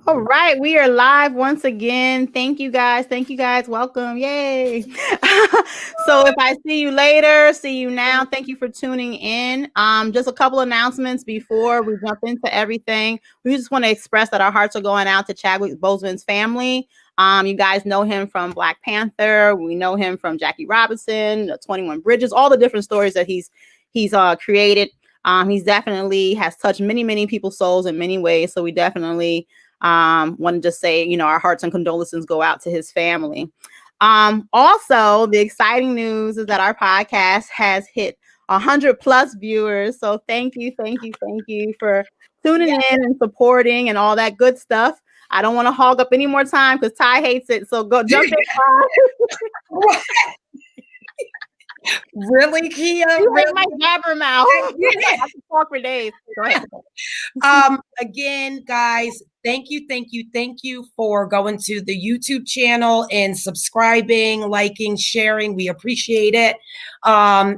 All right, we are live once again. Thank you guys. Thank you guys. Welcome. Yay. So if I see you later, see you now. Thank you for tuning in. Just a couple announcements before we jump into everything. We just want to express that our hearts are going out to Chadwick Boseman's family. You guys know him from Black Panther. We know him from Jackie Robinson, 21 Bridges, all the different stories that he's created. He's definitely has touched many people's souls in many ways. So we definitely want to just say, our hearts and condolences go out to his family. Also, the exciting news is that our podcast has hit 100+ viewers. So thank you for tuning in and supporting and all that good stuff. I don't want to hog up any more time because Ty hates it. So go jump in. Really, Kia? You really? My jabber mouth. I have to talk for days. Go ahead. Again, guys, thank you for going to the YouTube channel and subscribing, liking, sharing. We appreciate it.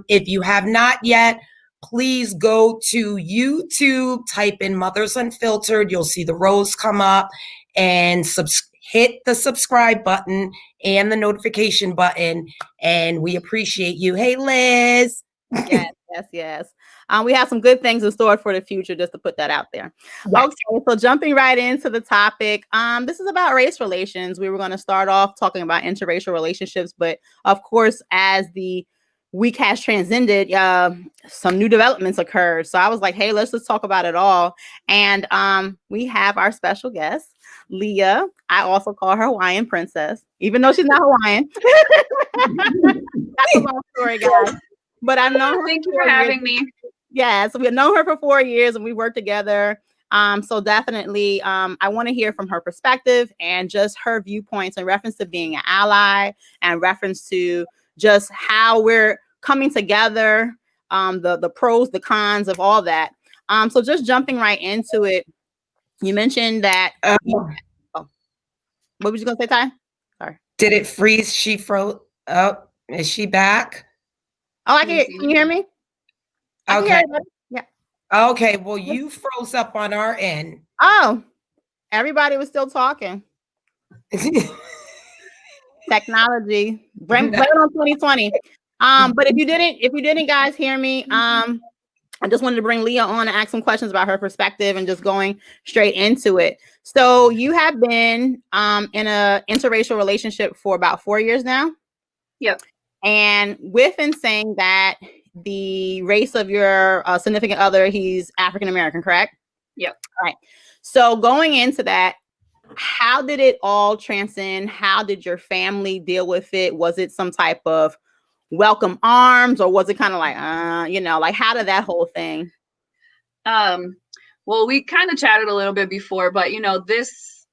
If you have not yet, please go to YouTube, type in Mothers Unfiltered. You'll see the rows come up, and hit the subscribe button and the notification button, and we appreciate you. Hey, Liz. Yes. We have some good things in store for the future, just to put that out there. Yes. Okay, so jumping right into the topic, this is about race relations. We were going to start off talking about interracial relationships, but of course, as the week has transcended, some new developments occurred. So I was like, hey, let's just talk about it all. And we have our special guest, Leah. I also call her Hawaiian Princess, even though she's not Hawaiian. That's a long story, guys. But I know her. Thank you for having me. Yeah, so we've known her for 4 years and we worked together. So definitely, I want to hear from her perspective and just her viewpoints in reference to being an ally and reference to just how we're coming together, the pros, the cons of all that. So just jumping right into it, you mentioned that. What was you gonna say, Ty? Sorry. Did it freeze? She froze. Oh, is she back? Oh, I can hear. Can you hear me? Okay. Yeah. Okay. Well, you froze up on our end. Oh, everybody was still talking. Technology. Blame it on 2020. But if you didn't guys hear me, I just wanted to bring Leah on and ask some questions about her perspective and just going straight into it. So you have been in a interracial relationship for about 4 years now. Yep. And within saying that, the race of your significant other, he's African American, correct? Yep. All right. So going into that, how did it all transcend? How did your family deal with it? Was it some type of welcome arms, or was it kind of like, like how did that whole thing? Well, we kind of chatted a little bit before, but this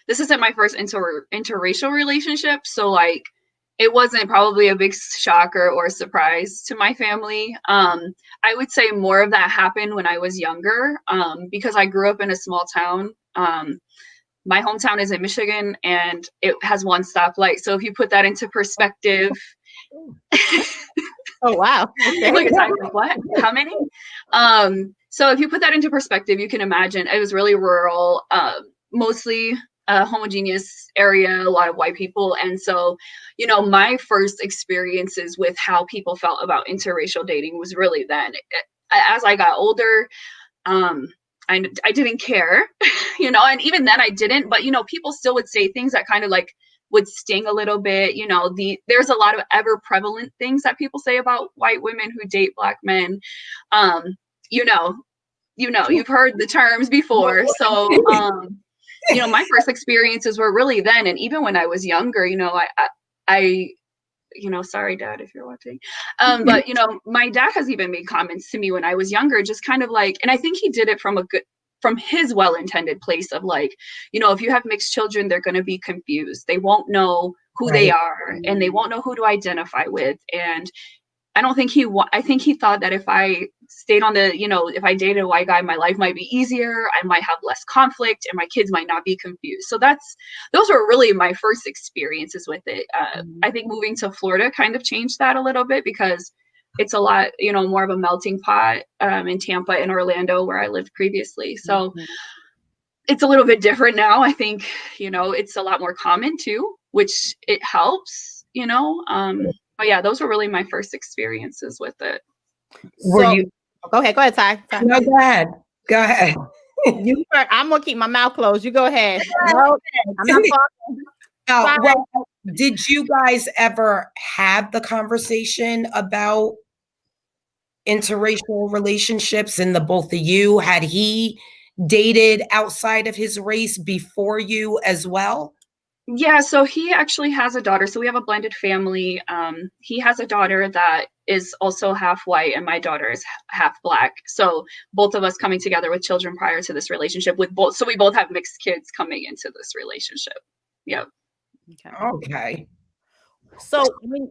isn't my first interracial relationship, so like it wasn't probably a big shocker or surprise to my family. I would say more of that happened when I was younger, because I grew up in a small town. My hometown is in Michigan, and it has one stoplight. So if you put that into perspective. Oh, wow. Okay. Like, what? How many? So if you put that into perspective, you can imagine it was really rural, mostly a homogeneous area, a lot of white people. And so, my first experiences with how people felt about interracial dating was really then. As I got older, I didn't care, and even then I didn't, but, people still would say things that kind of like would sting a little bit. There's a lot of ever prevalent things that people say about white women who date Black men. You've heard the terms before. So, my first experiences were really then. And even when I was younger, I sorry, Dad, if you're watching. But, my dad has even made comments to me when I was younger, just kind of like, and I think he did it from his well-intended place of like, if you have mixed children, they're going to be confused. They won't know who they are, and they won't know who to identify with. And I don't think I think he thought that if I stayed on the, if I dated a white guy, my life might be easier. I might have less conflict and my kids might not be confused. So those were really my first experiences with it. I think moving to Florida kind of changed that a little bit, because it's a lot, more of a melting pot in Tampa and Orlando, where I lived previously. So it's a little bit different now. I think, it's a lot more common too, which it helps, but yeah, those were really my first experiences with it. Were you? Go ahead, Ty. No, go ahead. Go ahead. I'm gonna keep my mouth closed. You go ahead. No, I'm not talking. Well, did you guys ever have the conversation about interracial relationships and the both of you? Had he dated outside of his race before you as well? Yeah, so he actually has a daughter. So we have a blended family. He has a daughter that is also half white, and my daughter is half Black. So both of us coming together with children prior to this relationship with both. So we both have mixed kids coming into this relationship. Yep. Okay. So,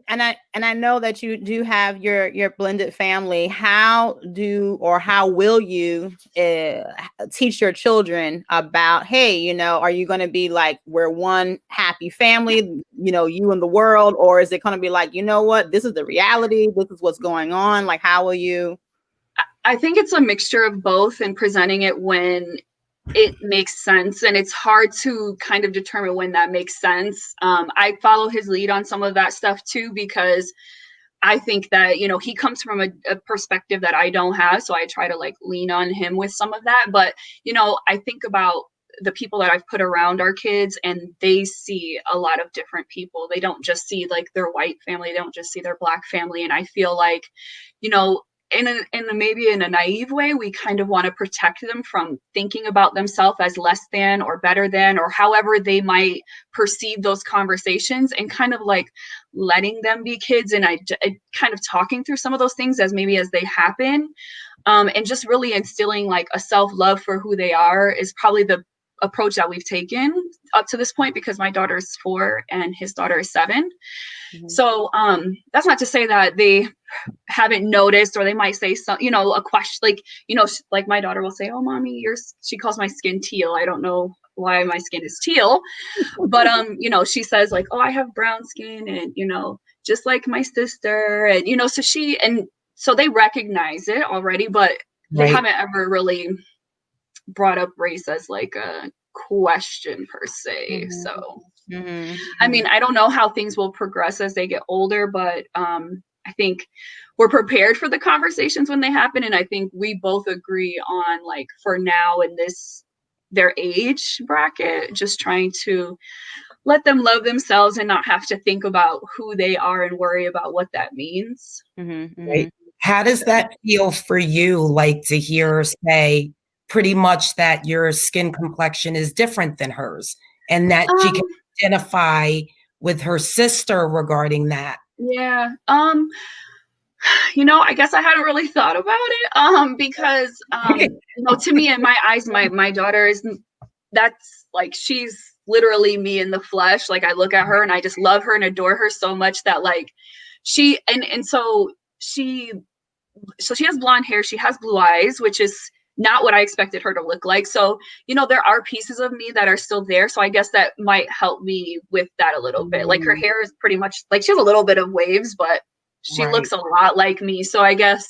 and I know that you do have your blended family. How will you teach your children about, hey, are you going to be like, we're one happy family, you and the world, or is it going to be like, you know what, this is the reality, this is what's going on? Like, how will you? I think it's a mixture of both, and presenting it when it makes sense, and it's hard to kind of determine when that makes sense. I follow his lead on some of that stuff too, because I think that he comes from a perspective that I don't have, so I try to like lean on him with some of that. But I think about the people that I've put around our kids, and they see a lot of different people. They don't just see like their white family, they don't just see their Black family, and I feel like maybe in a naive way, we kind of want to protect them from thinking about themselves as less than or better than, or however they might perceive those conversations, and kind of like letting them be kids, and I kind of talking through some of those things as they happen, and just really instilling like a self-love for who they are is probably the approach that we've taken up to this point, because my daughter is 4 and his daughter is 7. Mm-hmm. So that's not to say that they haven't noticed, or they might say something, a question, like my daughter will say, "Oh, mommy, she calls my skin teal. I don't know why my skin is teal." But she says like, "Oh, I have brown skin, and just like my sister." And so they recognize it already, but they haven't ever really brought up race as like a question per se. Mm-hmm. So I mean, I don't know how things will progress as they get older, but I think we're prepared for the conversations when they happen, and I think we both agree on, like, for now in their age bracket, just trying to let them love themselves and not have to think about who they are and worry about what that means. Mm-hmm. Right. How does that feel for you, like, to hear her say pretty much that your skin complexion is different than hers, and that she can identify with her sister regarding that? Yeah. I guess I hadn't really thought about it. Because to me, in my eyes, my daughter that's like, she's literally me in the flesh. Like, I look at her and I just love her and adore her so much that, like, she has blonde hair, she has blue eyes, which is not what I expected her to look like. So, there are pieces of me that are still there. So I guess that might help me with that a little bit. Like, her hair is pretty much like, she has a little bit of waves, but she looks a lot like me. So I guess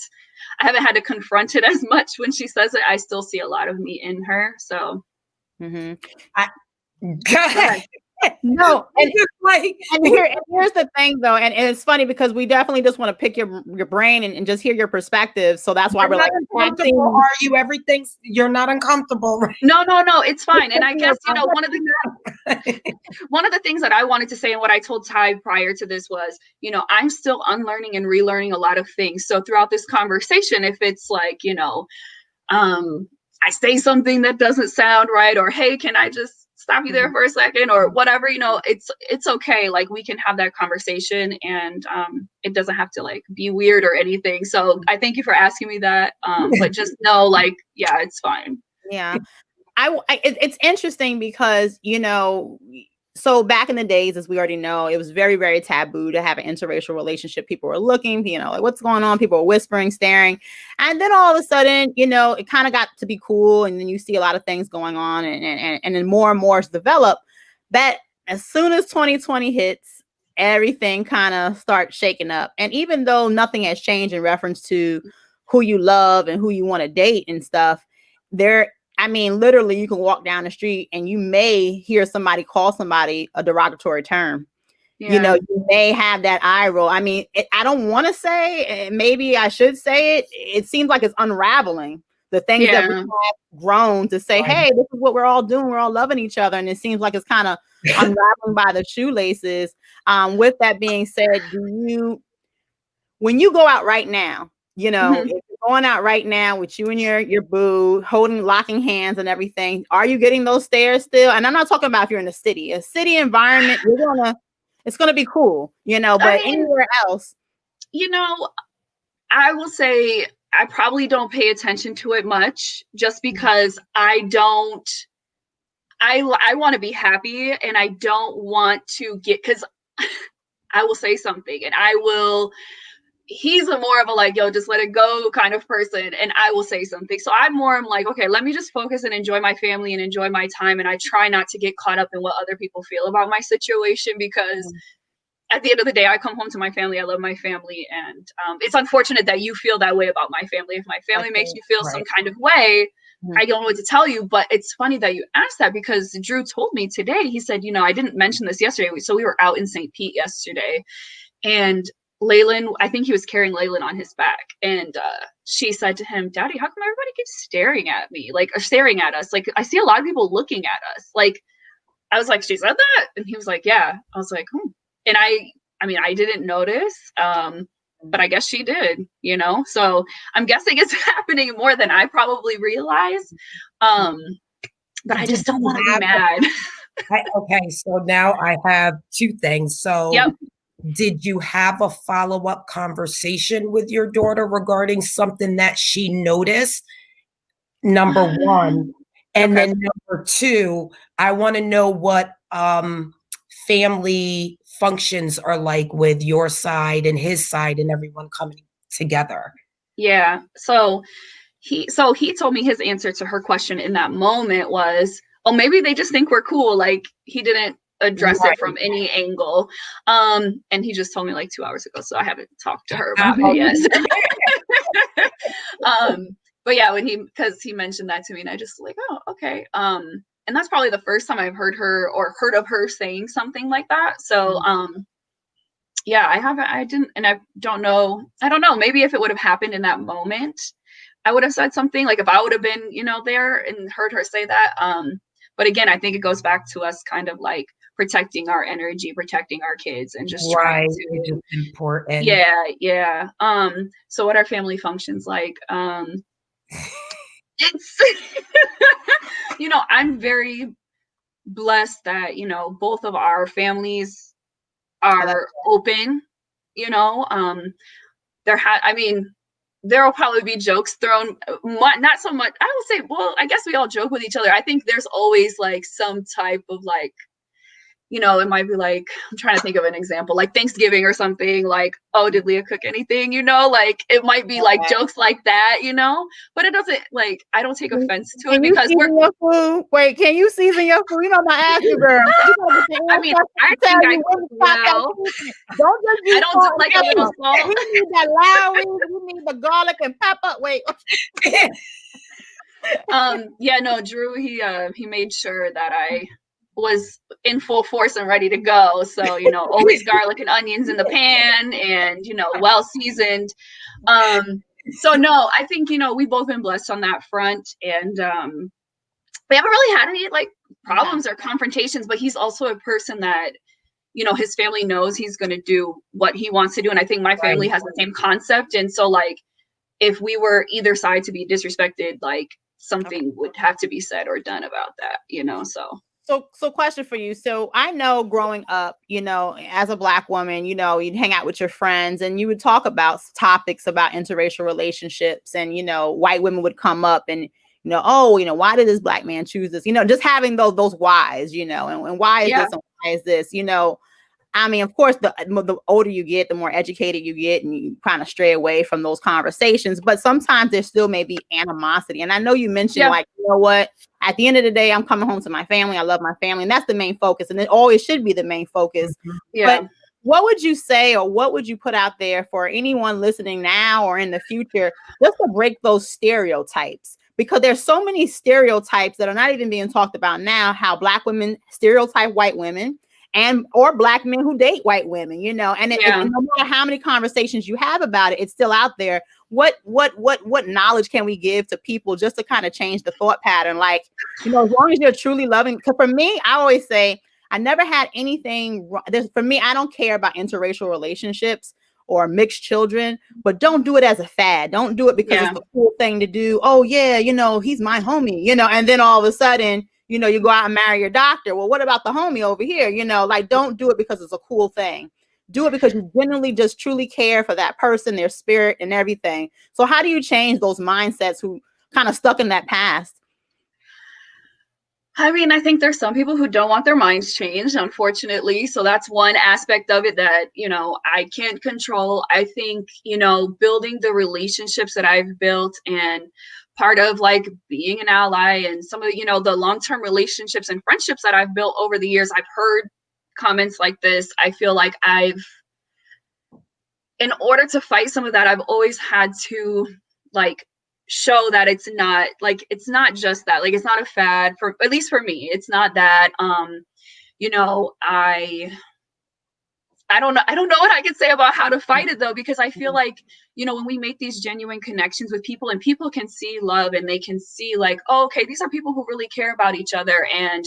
I haven't had to confront it as much when she says it. I still see a lot of me in her. So go ahead. No, and here's the thing, though, and it's funny because we definitely just want to pick your brain and just hear your perspective. So that's why we're like, uncomfortable. Are you? Everything's, you're not uncomfortable, right? No, it's fine. And I guess one of the things that I wanted to say, and what I told Ty prior to this was, I'm still unlearning and relearning a lot of things. So throughout this conversation, if it's like, I say something that doesn't sound right, or hey, can I just stop you there for a second, or whatever, it's okay. Like, we can have that conversation, and it doesn't have to like be weird or anything. So I thank you for asking me that. But just know, like, yeah, it's fine. Yeah. It's interesting because, so back in the days, as we already know, it was very, very taboo to have an interracial relationship. People were looking, like, what's going on? People were whispering, staring. And then all of a sudden, it kind of got to be cool. And then you see a lot of things going on, and then more and more is developed. That as soon as 2020 hits, everything kind of starts shaking up. And even though nothing has changed in reference to who you love and who you want to date and stuff, I mean, literally, you can walk down the street and you may hear somebody call somebody a derogatory term. You know, you may have that eye roll. I mean, I don't want to say, maybe I should say it. It seems like it's unraveling the things that we have grown to say, hey, this is what we're all doing. We're all loving each other. And it seems like it's kind of unraveling by the shoelaces. With that being said, when you go out right now, you know, if you're going out right now with you and your boo, locking hands and everything, are you getting those stares still? And I'm not talking about if you're in a city environment, it's going to be cool, you know, but I mean, anywhere else. You know, I will say I probably don't pay attention to it much just because I want to be happy and I don't want to because I will say something and he's more of a like, yo, just let it go kind of person. And I will say something. So I'm like, okay, let me just focus and enjoy my family and enjoy my time. And I try not to get caught up in what other people feel about my situation because at the end of the day, I come home to my family. I love my family. And it's unfortunate that you feel that way about my family. If my family makes you feel some kind of way, I don't know what to tell you. But it's funny that you asked that because Drew told me today, he said, you know, I didn't mention this yesterday. So we were out in St. Pete yesterday and Laylan, I think he was carrying Laylan on his back. And she said to him, Daddy, how come everybody keeps staring at me? Like, or staring at us? Like, I see a lot of people looking at us. Like, I was like, she said that? And he was like, yeah. I was like, And I mean, I didn't notice, but I guess she did, you know? So I'm guessing it's happening more than I probably realize. But I just don't want to be mad. Okay, so now I have two things. So did you have a follow-up conversation with your daughter regarding something that she noticed? Number one. And then number two, I want to know what family functions are like with your side and his side and everyone coming together. Yeah. So he told me his answer to her question in that moment was, oh, maybe they just think we're cool. Like he didn't address it from any angle. And he just told me like 2 hours ago. So I haven't talked to her about it yet. But yeah, because he mentioned that to me and I just like, oh, okay. And that's probably the first time I've heard of her saying something like that. So, yeah, I don't know. Maybe if it would have happened in that moment, I would have said something like if I would have been, you know, there and heard her say that. But again, I think it goes back to us kind of like protecting our energy, protecting our kids and just trying to. Which is important. Yeah. Yeah. So what are family functions like? It's, you know, I'm very blessed that, you know, both of our families are open, you know, there will probably be jokes thrown, not so much, I would say, well, I guess we all joke with each other. I think there's always like some type of like, you know, it might be like, I'm trying to think of an example, like Thanksgiving or something like, oh, did Leah cook anything? You know, like it might be like jokes like that, you know, but it doesn't like, I don't take offense to it because Wait, can you season your food? You know, my ass, girl. I mean, I think I cook well. I don't do like a little salt. We need that loud, we need the garlic and pepper. Wait. Yeah, no, Drew, he made sure that I was in full force and ready to go. So, you know, always garlic and onions in the pan and, you know, well seasoned. So no, I think, you know, we've both been blessed on that front and we haven't really had any like problems or confrontations, but he's also a person that, you know, his family knows he's going to do what he wants to do. And I think my family has the same concept. And so like, if we were either side to be disrespected, like something would have to be said or done about that, you know, So question for you. So I know growing up, you know, as a Black woman, you know, you'd hang out with your friends and you would talk about topics about interracial relationships and, you know, white women would come up and, you know, oh, you know, why did this Black man choose this? You know, just having those whys, you know, and why is this and why is this, you know, I mean, of course, the older you get, the more educated you get and you kind of stray away from those conversations. But sometimes there still may be animosity. And I know you mentioned like, you know what, at the end of the day, I'm coming home to my family. I love my family. And that's the main focus. And it always should be the main focus. Yeah. But what would you say or what would you put out there for anyone listening now or in the future just to break those stereotypes? because there's so many stereotypes that are not even being talked about now, how Black women stereotype white women and or Black men who date white women, you know, and no matter how many conversations you have about it, it's still out there. What knowledge can we give to people just to kind of change the thought pattern? Like, you know, as long as you're truly loving, because for me, I always say, I never had anything wrong. For me, I don't care about interracial relationships or mixed children, but don't do it as a fad. Don't do it because it's the cool thing to do. Oh yeah, you know, he's my homie, you know, and then all of a sudden, you know, you go out and marry your doctor. Well, what about the homie over here? You know, like, don't do it because it's a cool thing. Do it because you genuinely just truly care for that person, their spirit and everything. So how do you change those mindsets who kind of stuck in that past? I mean, I think there's some people who don't want their minds changed, unfortunately. So that's one aspect of it that, you know, I can't control. I think, you know, building the relationships that I've built and part of like being an ally and some of, you know, the long-term relationships and friendships that I've built over the years, I've heard comments like this. I feel like in order to fight some of that, I've always had to like show that it's not just that, like, it's not a fad, for at least for me. It's not that, you know, I don't know what I can say about how to fight it though, because I feel like, you know, when we make these genuine connections with people and people can see love and they can see like, oh, okay, these are people who really care about each other. And,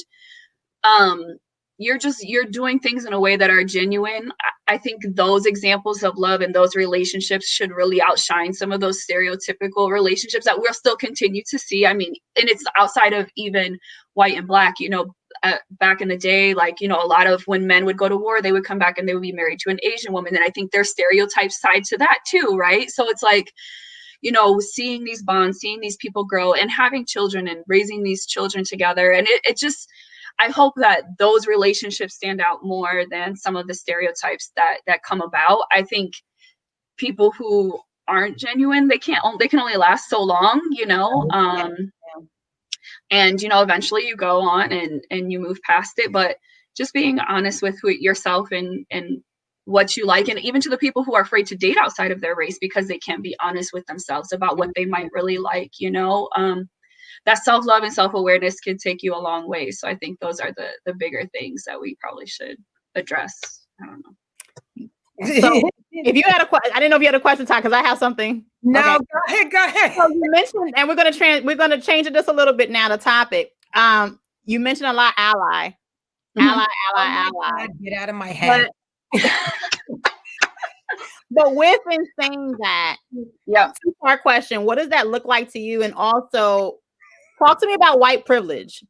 you're doing things in a way that are genuine. I think those examples of love and those relationships should really outshine some of those stereotypical relationships that we'll still continue to see. I mean, and it's outside of even white and Black, you know, back in the day, like, you know, a lot of when men would go to war, they would come back and they would be married to an Asian woman. And I think there's stereotypes tied to that too, right? So it's like, you know, seeing these bonds, seeing these people grow and having children and raising these children together. And it just, I hope that those relationships stand out more than some of the stereotypes that come about. I think people who aren't genuine, they can only last so long, you know. And you know, eventually you go on and you move past it. But just being honest with yourself and what you like, and even to the people who are afraid to date outside of their race because they can't be honest with themselves about what they might really like, you know. That self-love and self-awareness can take you a long way. So I think those are the bigger things that we probably should address. I don't know. So if you had a question, I didn't know if you had a question, Ty, because I have something. No, okay. Go ahead. So you mentioned, and we're gonna change it just a little bit now, the topic. You mentioned a lot ally. Ally. Get out of my head. But with in saying that, two-part question: what does that look like to you? And also, talk to me about white privilege.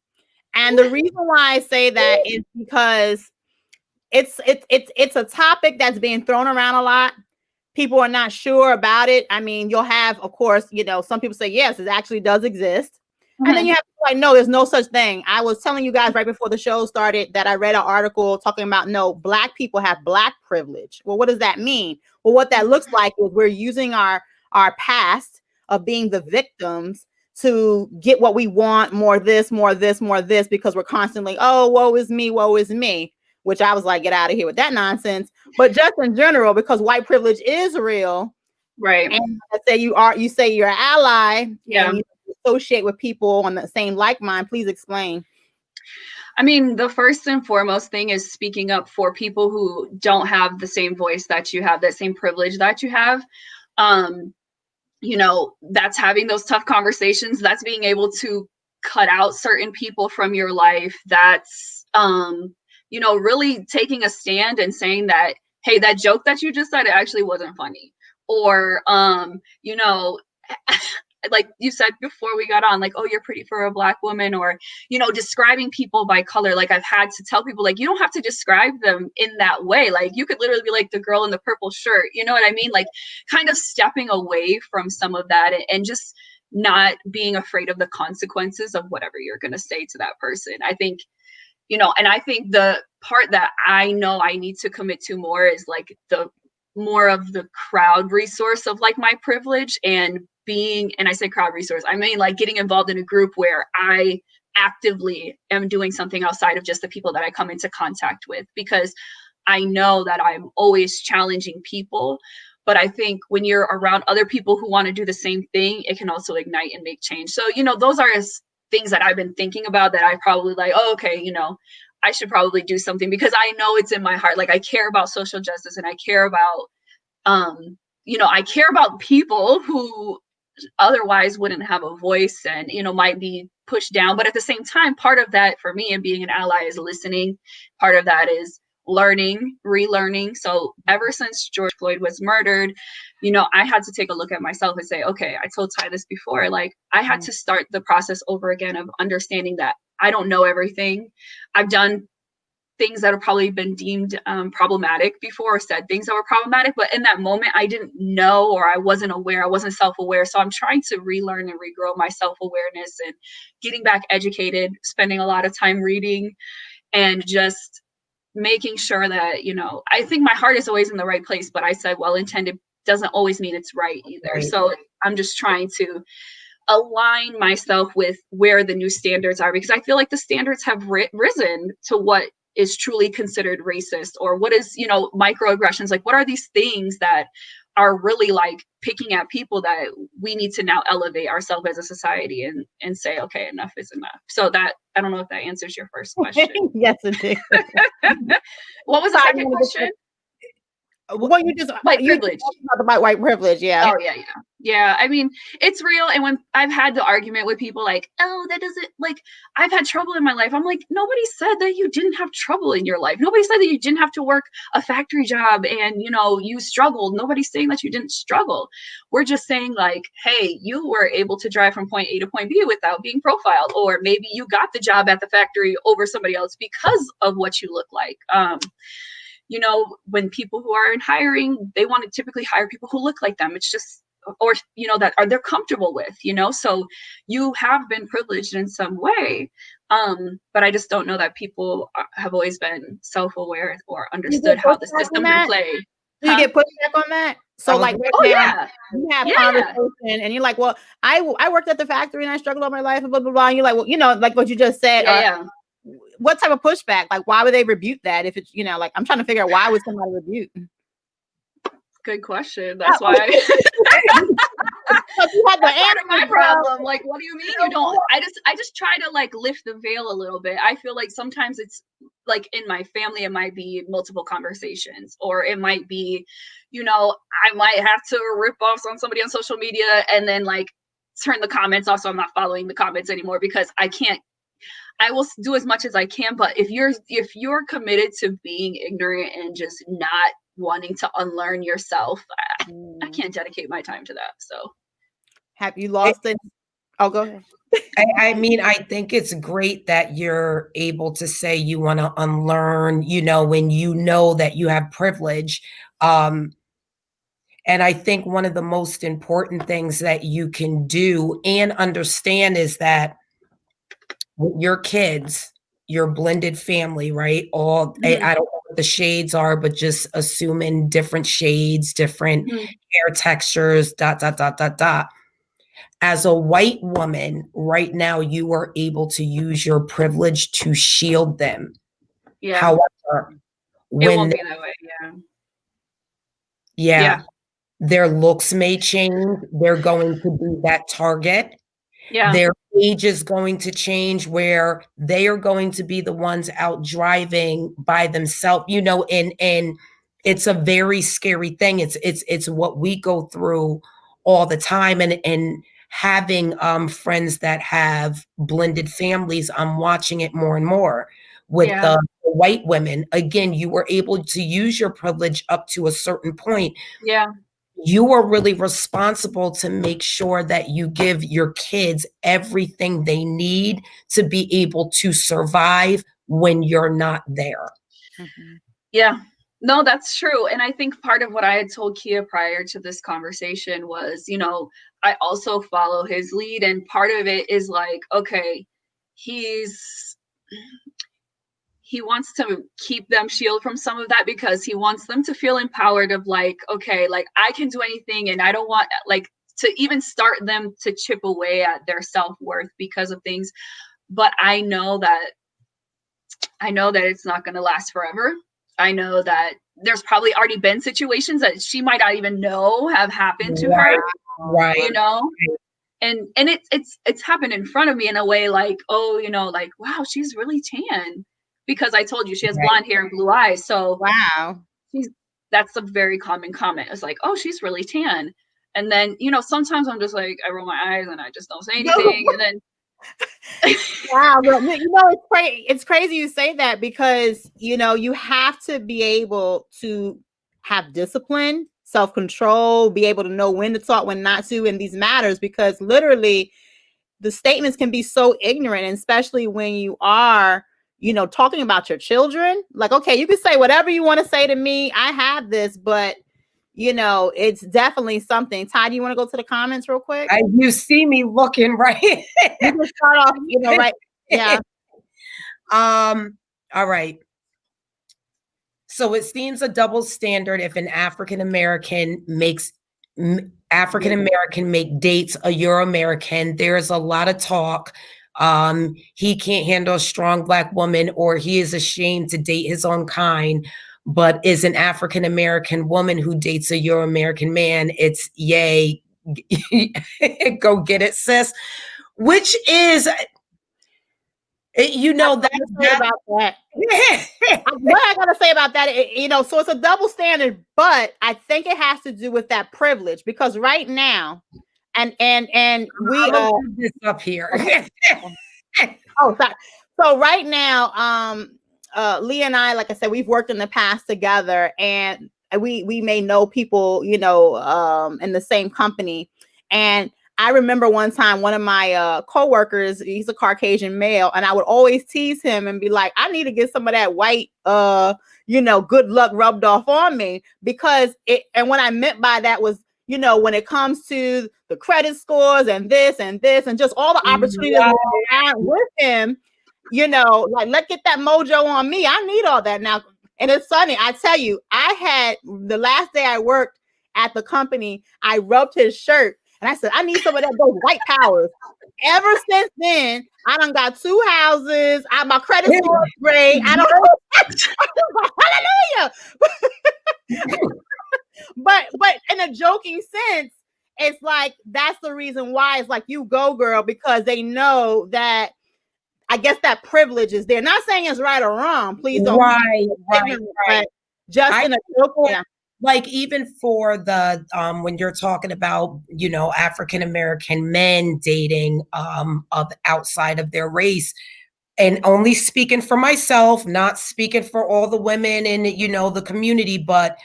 And the reason why I say that is because it's a topic that's being thrown around a lot. People are not sure about it. I mean, you'll have, of course, you know, some people say, yes, it actually does exist. And then you have to like, no, there's no such thing. I was telling you guys right before the show started that I read an article talking about, no, Black people have Black privilege. Well, what does that mean? Well, what that looks like is we're using our past of being the victims to get what we want, more this, because we're constantly, oh, woe is me, which I was like, get out of here with that nonsense. But just in general, because white privilege is real, right? And I say you say you're an ally, and you associate with people on the same like mind. Please explain. I mean, the first and foremost thing is speaking up for people who don't have the same voice that you have, that same privilege that you have. You know, that's having those tough conversations. That's being able to cut out certain people from your life. That's, you know, really taking a stand and saying that, hey, that joke that you just said, it actually wasn't funny. Or, you know, like you said before we got on, like, oh, you're pretty for a Black woman, or, you know, describing people by color. Like, I've had to tell people, like, you don't have to describe them in that way. Like, you could literally be like the girl in the purple shirt. You know what I mean? Like, kind of stepping away from some of that and just not being afraid of the consequences of whatever you're going to say to that person. I think, you know, and I think the part that I know I need to commit to more is like the more of the crowd resource of like my privilege and being, and I say crowd resource, I mean like getting involved in a group where I actively am doing something outside of just the people that I come into contact with, because I know that I'm always challenging people But I think when you're around other people who want to do the same thing, it can also ignite and make change. So, those are things that I've been thinking about that I probably like, oh, okay, I should probably do something, because I know it's in my heart. Like, I care about social justice, and I care about, I care about people who otherwise wouldn't have a voice and, might be pushed down. But at the same time, part of that for me and being an ally is listening. Part of that is learning, relearning. So ever since George Floyd was murdered, I had to take a look at myself and say, okay, I told Ty this before, like, I had to start the process over again of understanding that I don't know everything. I've done things that have probably been deemed problematic before, or said things that were problematic, but in that moment I didn't know, or I wasn't aware, I wasn't self-aware. So I'm trying to relearn and regrow my self-awareness and getting back educated, spending a lot of time reading, and just making sure that, I think my heart is always in the right place, but I said well-intended doesn't always mean it's right either. Right. So I'm just trying to align myself with where the new standards are, because I feel like the standards have risen to what is truly considered racist, or what is, microaggressions. Like, what are these things that are really like picking at people that we need to now elevate ourselves as a society and say, okay, enough is enough. So that, I don't know if that answers your first question. Yes, it did. What was the second question? Well, you just white privilege. About white privilege, yeah. Oh yeah. I mean, it's real. And when I've had the argument with people like, oh, that doesn't, like, I've had trouble in my life. I'm like, nobody said that you didn't have trouble in your life. Nobody said that you didn't have to work a factory job and you struggled. Nobody's saying that you didn't struggle. We're just saying, like, hey, you were able to drive from point A to point B without being profiled, or maybe you got the job at the factory over somebody else because of what you look like. When people who are in hiring, they want to typically hire people who look like them. It's just, or, that they're comfortable with, so you have been privileged in some way. But I just don't know that people have always been self-aware or understood how the system can play. Do you get pushback on that? So like, right now, you have conversation and you're like, well, I worked at the factory and I struggled all my life and blah, blah, blah. And you're like, well, like what you just said. What type of pushback? Like, why would they rebuke that? If it's, like, I'm trying to figure out, why would somebody rebuke? Good question. That's why. That's part of my problem. Like, what do you mean you don't? I just try to like lift the veil a little bit. I feel like sometimes it's like in my family, it might be multiple conversations, or it might be, I might have to rip off on somebody on social media and then like turn the comments off. So I'm not following the comments anymore, because I will do as much as I can, but if you're committed to being ignorant and just not wanting to unlearn yourself, I can't dedicate my time to that. So, have you lost it? Oh, go ahead. I mean, I think it's great that you're able to say you want to unlearn, when you know that you have privilege. And I think one of the most important things that you can do and understand is that with your kids, your blended family, right? I don't know what the shades are, but just assuming different shades, different hair textures, ... As a white woman right now, you are able to use your privilege to shield them. Yeah. However, it won't be that way. Yeah. Their looks may change. They're going to be that target. Yeah. Their age is going to change, where they are going to be the ones out driving by themselves, and it's a very scary thing. It's what we go through all the time. And having friends that have blended families, I'm watching it more and more with the white women. Again, you were able to use your privilege up to a certain point. Yeah. You are really responsible to make sure that you give your kids everything they need to be able to survive when you're not there. Yeah, no, that's true. And I think part of what I had told Kia prior to this conversation was, I also follow his lead. And part of it is like, okay, he wants to keep them shielded from some of that, because he wants them to feel empowered of like, okay, like I can do anything, and I don't want like to even start them to chip away at their self-worth because of things. But I know that it's not going to last forever. I know that there's probably already been situations that she might not even know have happened to her, Right. you know? And it's happened in front of me in a way like, oh, you know, like, wow, she's really tan, because I told you she has blonde hair and blue eyes. So Wow. that's a very common comment. It's like, oh, she's really tan. And then, you know, sometimes I'm just like, I roll my eyes and I just don't say anything. And then Wow, but you know, it's crazy you say that, because you know you have to be able to have discipline, self-control, be able to know when to talk, when not to in these matters, because literally the statements can be so ignorant, and especially when you are, you know, talking about your children. Like, okay, you can say whatever you want to say to me, I have this, but you know, it's definitely something. Ty, do you want to go to the comments real quick? You see me looking, right? You can start off, you know, right? Yeah. All right. So it seems a double standard if an African American make dates a Euro American. There's a lot of talk. He can't handle a strong Black woman, or he is ashamed to date his own kind. But is an African American woman who dates a Euro American man, it's yay, go get it, sis. Which is, you know, about that. What I gotta say about that, you know, so it's a double standard, but I think it has to do with that privilege, because right now, and we this up here. Oh, sorry. So right now, Leah and I, like I said, we've worked in the past together, and we may know people, you know, in the same company. And I remember one time one of my coworkers, he's a Caucasian male, and I would always tease him and be like, I need to get some of that white you know, good luck rubbed off on me, because and what I meant by that was, you know, when it comes to the credit scores and this and just all the opportunities with him, you know, like, let's get that mojo on me. I need all that now. And it's funny, I tell you, I had the last day I worked at the company, I rubbed his shirt and I said, I need some of those white powers. Ever since then, I done got 2 houses. My credit score is great. I don't know. Hallelujah. but in a joking sense, it's like that's the reason why it's like, you go, girl, because they know that, I guess, that privilege is there. Not saying it's right or wrong. Please don't. Right. But just in a joke. Yeah. Like, even for the when you're talking about, you know, African American men dating of outside of their race, and only speaking for myself, not speaking for all the women in, you know, the community, but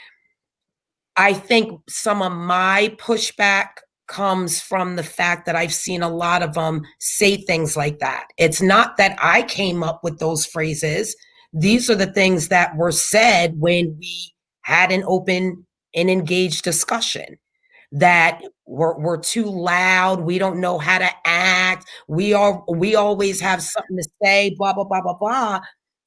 I think some of my pushback comes from the fact that I've seen a lot of them say things like that. It's not that I came up with those phrases. These are the things that were said when we had an open and engaged discussion, that we're too loud. We don't know how to act. We always have something to say, blah, blah, blah, blah, blah.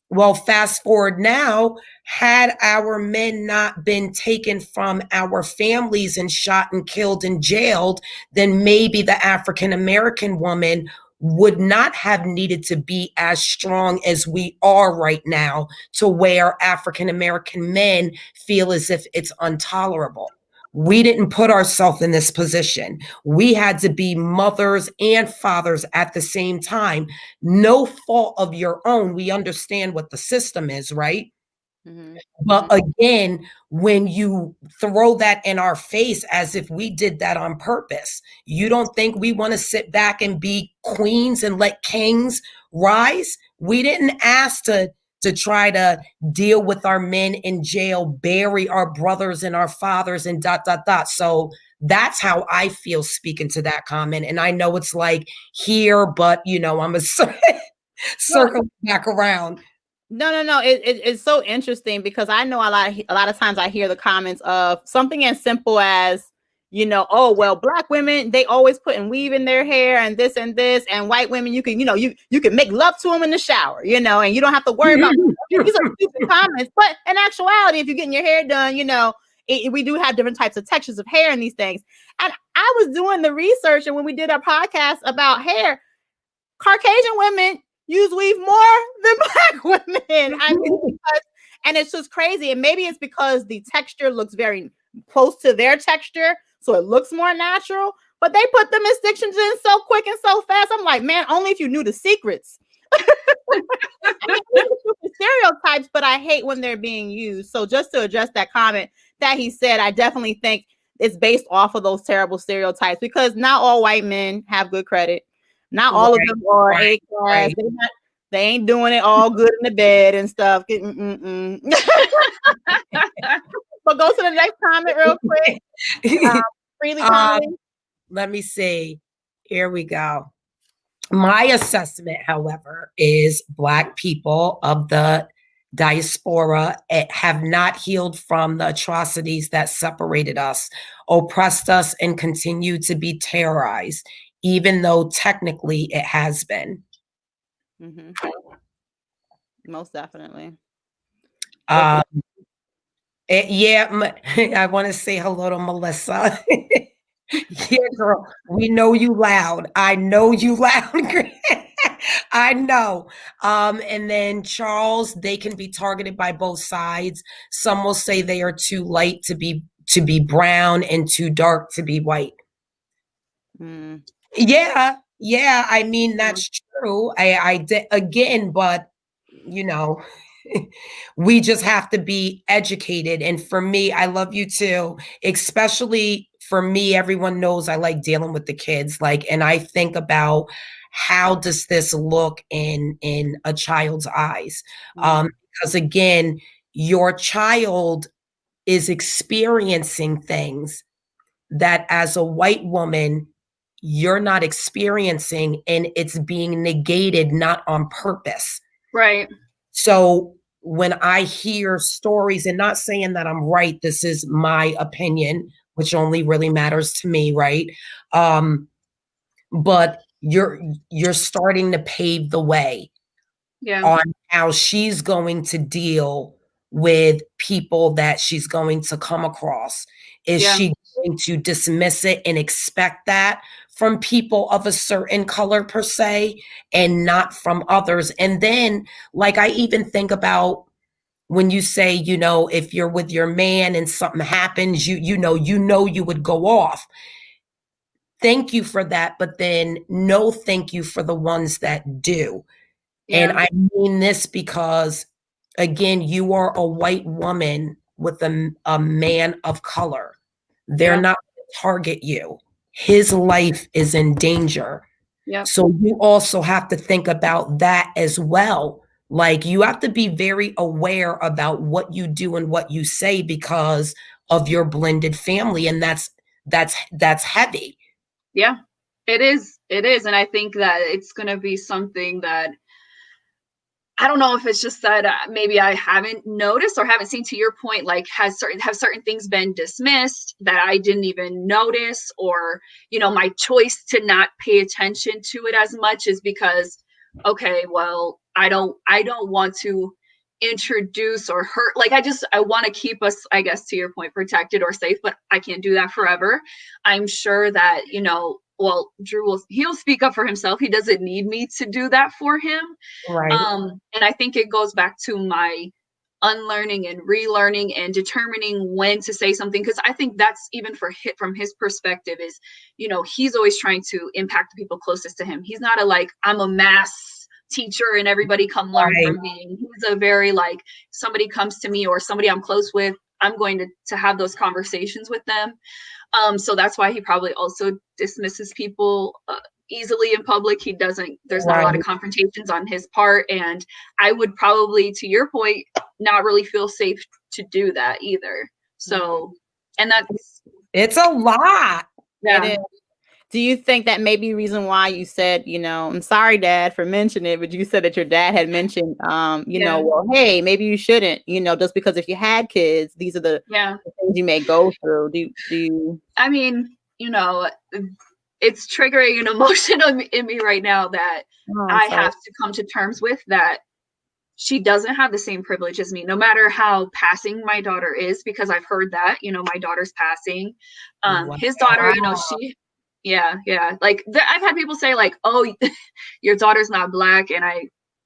Well, fast forward now, had our men not been taken from our families and shot and killed and jailed, then maybe the African American woman would not have needed to be as strong as we are right now, to where African American men feel as if it's intolerable. We didn't put ourselves in this position. We had to be mothers and fathers at the same time. No fault of your own. We understand what the system is, right? Mm-hmm. But again, when you throw that in our face as if we did that on purpose, you don't think we want to sit back and be queens and let kings rise? We didn't ask to try to deal with our men in jail, bury our brothers and our fathers and ... So that's how I feel speaking to that comment. And I know it's like here, but you know, I'm a circle back around. No. It's so interesting, because I know a lot of times I hear the comments of something as simple as, you know, oh, well, Black women, they always put and weave in their hair and this, and white women, you can, you know, you can make love to them in the shower, you know, and you don't have to worry about these are stupid comments. But in actuality, if you're getting your hair done, you know, we do have different types of textures of hair and these things. And I was doing the research, and when we did our podcast about hair, Caucasian women use weave more than Black women. I mean, And it's just crazy. And maybe it's because the texture looks very close to their texture, so it looks more natural. But they put the misdictions in so quick and so fast. I'm like, man, only if you knew the secrets. I mean, the stereotypes, but I hate when they're being used. So just to address that comment that he said, I definitely think it's based off of those terrible stereotypes, because not all white men have good credit. Not all of them are A class. They ain't doing it all good in the bed and stuff. But go to the next comment real quick. Freely commenting. Let me see. Here we go. My assessment, however, is Black people of the diaspora have not healed from the atrocities that separated us, oppressed us, and continue to be terrorized, even though technically it has been. Most definitely. I want to say hello to Melissa. Yeah, girl, we know you loud. I know you loud. I know. And then Charles, they can be targeted by both sides. Some will say they are too light to be brown and too dark to be white. Yeah. I mean, that's true. I did again, but you know, we just have to be educated. And for me, I love you too, especially for me, everyone knows I like dealing with the kids. Like, and I think about how does this look in a child's eyes? Because again, your child is experiencing things that as a white woman, you're not experiencing, and it's being negated, not on purpose. Right. So when I hear stories, and not saying that I'm right, this is my opinion, which only really matters to me, right? But you're starting to pave the way on how she's going to deal with people that she's going to come across. Is she going to dismiss it and expect that from people of a certain color per se, and not from others? And then, like, I even think about when you say, you know, if you're with your man and something happens, you know you would go off. Thank you for that, but then no thank you for the ones that do. And I mean this because, again, you are a white woman with a man of color. They're not going to target you. His life is in danger. So you also have to think about that as well. Like, you have to be very aware about what you do and what you say because of your blended family. And that's heavy. Yeah, it is. It is. And I think that it's going to be something that, I don't know if it's just that maybe I haven't noticed or haven't seen, to your point, like have certain things been dismissed that I didn't even notice, or, you know, my choice to not pay attention to it as much is because, okay, well, I don't want to introduce or hurt. Like, I want to keep us, I guess, to your point, protected or safe, but I can't do that forever. I'm sure that, you know, well, Drew he'll speak up for himself. He doesn't need me to do that for him. Right. And I think it goes back to my unlearning and relearning and determining when to say something. Cause I think that's even from his perspective is, you know, he's always trying to impact the people closest to him. He's not I'm a mass teacher and everybody come learn from me. He's a very somebody comes to me or somebody I'm close with, I'm going to have those conversations with them. So that's why he probably also dismisses people easily in public. There's not a lot of confrontations on his part. And I would probably, to your point, not really feel safe to do that either. So, and it's a lot. Yeah. Do you think that may be the reason why you said, you know, I'm sorry, Dad, for mentioning it, but you said that your dad had mentioned, you know, well, hey, maybe you shouldn't, you know, just because if you had kids, these are the things you may go through. Do you? I mean, you know, it's triggering an emotion in me right now that I have to come to terms with, that she doesn't have the same privilege as me, no matter how passing my daughter is, because I've heard that, you know, my daughter's passing. His daughter, you know, Yeah. Like I've had people say like, oh, your daughter's not Black. And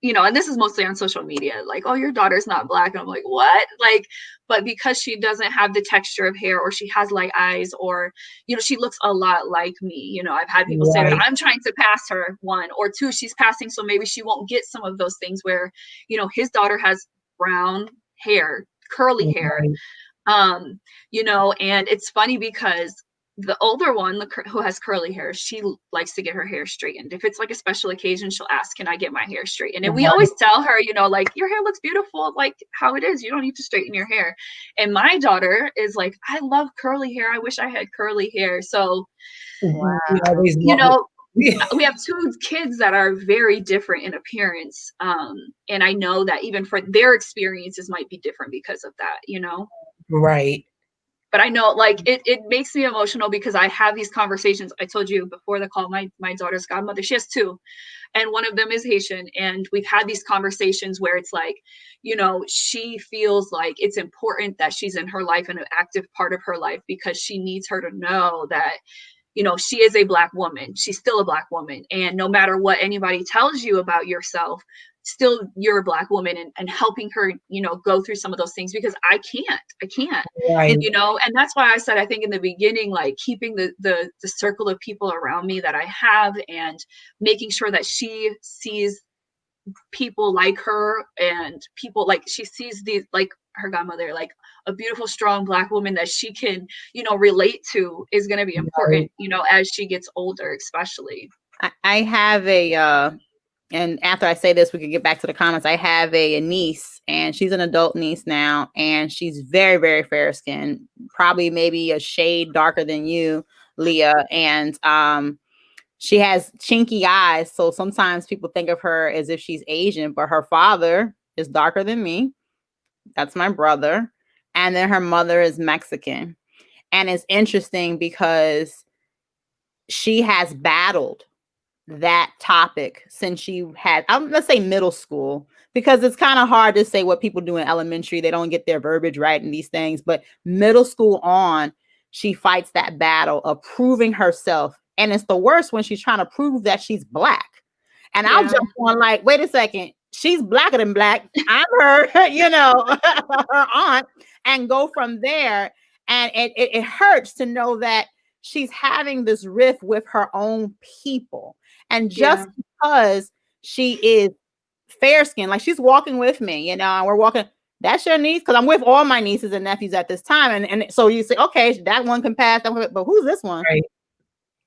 you know, and this is mostly on social media, like, oh, your daughter's not black. And I'm like, what? Like, but because she doesn't have the texture of hair, or she has light eyes, or, you know, she looks a lot like me. You know, I've had people say that I'm trying to pass her, one, or two, she's passing, so maybe she won't get some of those things where, you know, his daughter has brown hair, curly hair, you know, and it's funny because the older one, who has curly hair, she likes to get her hair straightened. If it's like a special occasion, she'll ask, can I get my hair straightened? And we always tell her, you know, like, your hair looks beautiful, like how it is. You don't need to straighten your hair. And my daughter is like, I love curly hair. I wish I had curly hair. So, you know, we have two kids that are very different in appearance. And I know that even for their experiences might be different because of that, you know? Right. But I know, like, it makes me emotional because I have these conversations. I told you before the call, my daughter's godmother, she has two, and one of them is Haitian. And we've had these conversations where it's like, you know, she feels like it's important that she's in her life and an active part of her life, because she needs her to know that, you know, she is a Black woman. She's still a Black woman. And no matter what anybody tells you about yourself, still you're a Black woman, and helping her, you know, go through some of those things, because I can't, Right. you know. And that's why I said, I think in the beginning, like, keeping the circle of people around me that I have, and making sure that she sees people like her, and people like, she sees these, like her godmother, like a beautiful, strong Black woman that she can, you know, relate to, is going to be important, you know, as she gets older, especially. I have a and after I say this, we can get back to the comments. I have a niece, and she's an adult niece now, and she's very, very fair skinned, probably maybe a shade darker than you, Leah. And she has chinky eyes, so sometimes people think of her as if she's Asian, but her father is darker than me. That's my brother. And then her mother is Mexican. And it's interesting because she has battled that topic since she had, let's say, middle school, because it's kind of hard to say what people do in elementary. They don't get their verbiage right in these things, but middle school on, she fights that battle of proving herself. And it's the worst when she's trying to prove that she's Black. And I'll jump on like, wait a second, she's blacker than Black. I'm her, you know, her aunt, and go from there. And it hurts to know that she's having this rift with her own people. And just because she is fair skinned, like she's walking with me, you know, and we're walking, that's your niece, because I'm with all my nieces and nephews at this time. And so you say, okay, that one can pass, but who's this one? Right.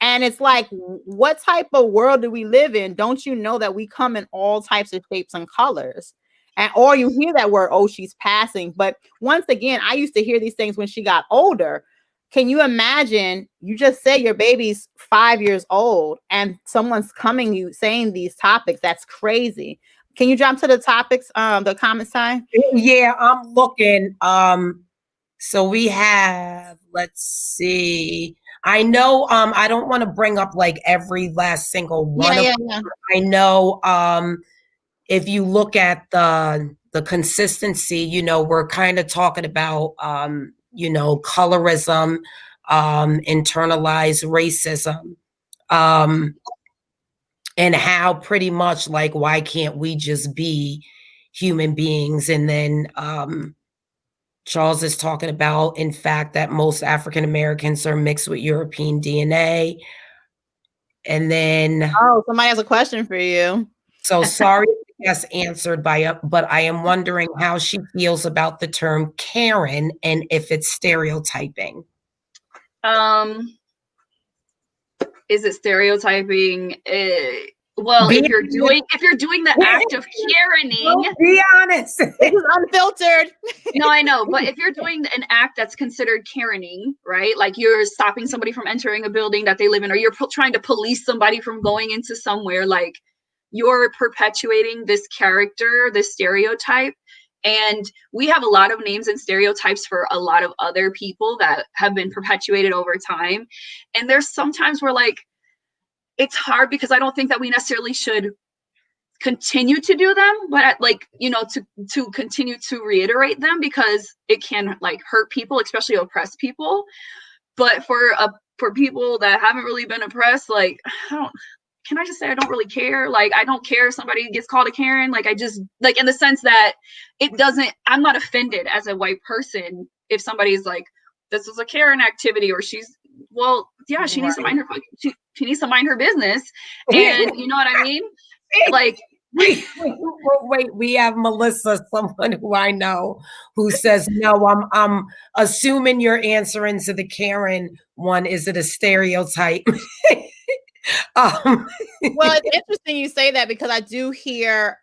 And it's like, what type of world do we live in? Don't you know that we come in all types of shapes and colors? And or you hear that word, oh, she's passing. But once again, I used to hear these things when she got older. Can you imagine, you just say your baby's 5 years old and someone's coming you saying these topics? That's crazy. Can you jump to the topics, the comment side? Yeah, I'm looking. So we have, let's see. I know, I don't want to bring up like every last single one of them. I know, if you look at the consistency, you know, we're kind of talking about, you know, colorism, internalized racism, and how pretty much like, why can't we just be human beings? And then Charles is talking about, in fact, that most African Americans are mixed with European DNA. And then, oh, somebody has a question for you. So sorry, yes, answered by but I am wondering how she feels about the term Karen and if it's stereotyping. Is it stereotyping? Well, if you're doing the act of Karening, be honest, this is unfiltered. No, I know, but if you're doing an act that's considered Karening, right? Like you're stopping somebody from entering a building that they live in, or you're trying to police somebody from going into somewhere, like you're perpetuating this character, this stereotype. And we have a lot of names and stereotypes for a lot of other people that have been perpetuated over time. And there's sometimes where like, it's hard because I don't think that we necessarily should continue to do them, but like, you know, to continue to reiterate them, because it can like hurt people, especially oppressed people. But for people that haven't really been oppressed, like, can I just say I don't really care? Like, I don't care if somebody gets called a Karen. Like, I just, like, in the sense that it doesn't, I'm not offended as a white person if somebody's like, this is a Karen activity, or she's, well, yeah, she needs to mind her, she needs to mind her business. And you know what I mean? Like, wait, we have Melissa, someone who I know, who says, no, I'm assuming you're answering to the Karen one. Is it a stereotype? Well, it's interesting you say that, because I do hear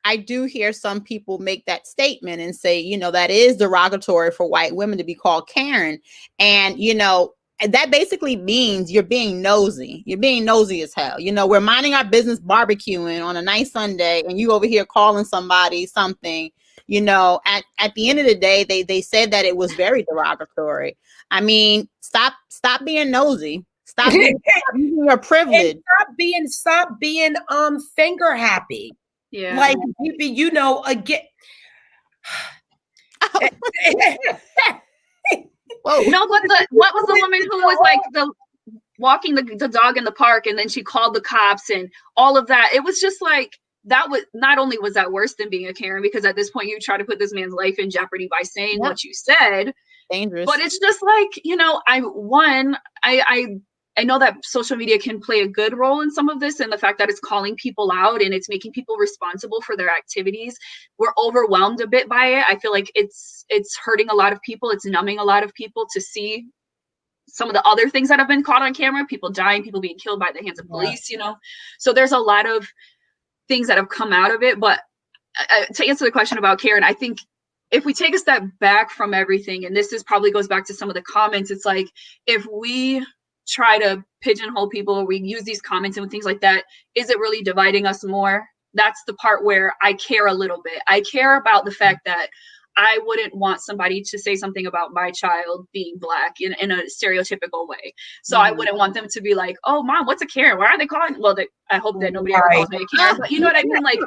some people make that statement and say, you know, that is derogatory for white women to be called Karen. And, you know, that basically means you're being nosy. You're being nosy as hell. You know, we're minding our business barbecuing on a nice Sunday, and you over here calling somebody something. You know, at the end of the day, they said that it was very derogatory. I mean, stop being nosy. Stop using your privilege. And stop being finger happy. yeah. Like, you know, again. Whoa. No, but what was the woman who was like walking the dog in the park, and then she called the cops and all of that? It was just like, that was, not only was that worse than being a Karen, because at this point you try to put this man's life in jeopardy by saying what you said. Dangerous. But it's just like, you know, I know that social media can play a good role in some of this, and the fact that it's calling people out and it's making people responsible for their activities. We're overwhelmed a bit by it. I feel like it's hurting a lot of people. It's numbing a lot of people to see some of the other things that have been caught on camera, people dying, people being killed by the hands of police, you know? So there's a lot of things that have come out of it. But to answer the question about Karen, I think if we take a step back from everything, and this probably goes back to some of the comments, it's like, if we try to pigeonhole people, or we use these comments and things like that, is it really dividing us more? That's the part where I care a little bit. I care about the fact that I wouldn't want somebody to say something about my child being Black in a stereotypical way. So I wouldn't want them to be like, oh, Mom, what's a Karen? Why are they calling? Well, I hope that nobody ever calls me a Karen, but you know what I mean? Like,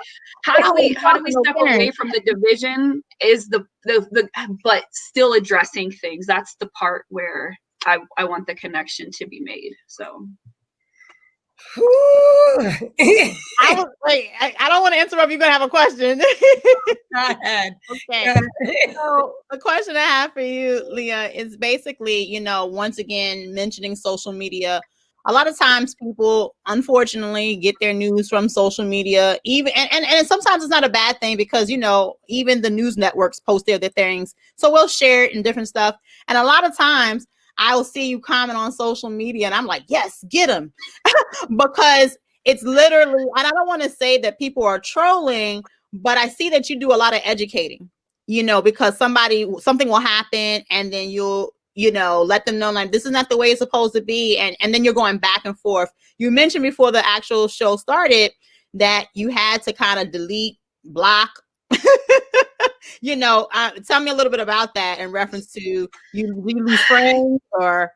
how do we step away from the division is the but still addressing things? That's the part where I want the connection to be made. So I don't want to interrupt. You're gonna have a question. Go ahead. Okay. So the question I have for you, Leah, is basically, you know, once again, mentioning social media. A lot of times people, unfortunately, get their news from social media, even and sometimes it's not a bad thing, because, you know, even the news networks post their things. So we'll share it and different stuff. And a lot of times I will see you comment on social media and I'm like, yes, get them. Because it's literally, and I don't want to say that people are trolling, but I see that you do a lot of educating, you know, because something will happen, and then you'll, you know, let them know, like, this is not the way it's supposed to be. And then you're going back and forth. You mentioned before the actual show started that you had to kind of delete, block, you know, tell me a little bit about that in reference to you lose friends or?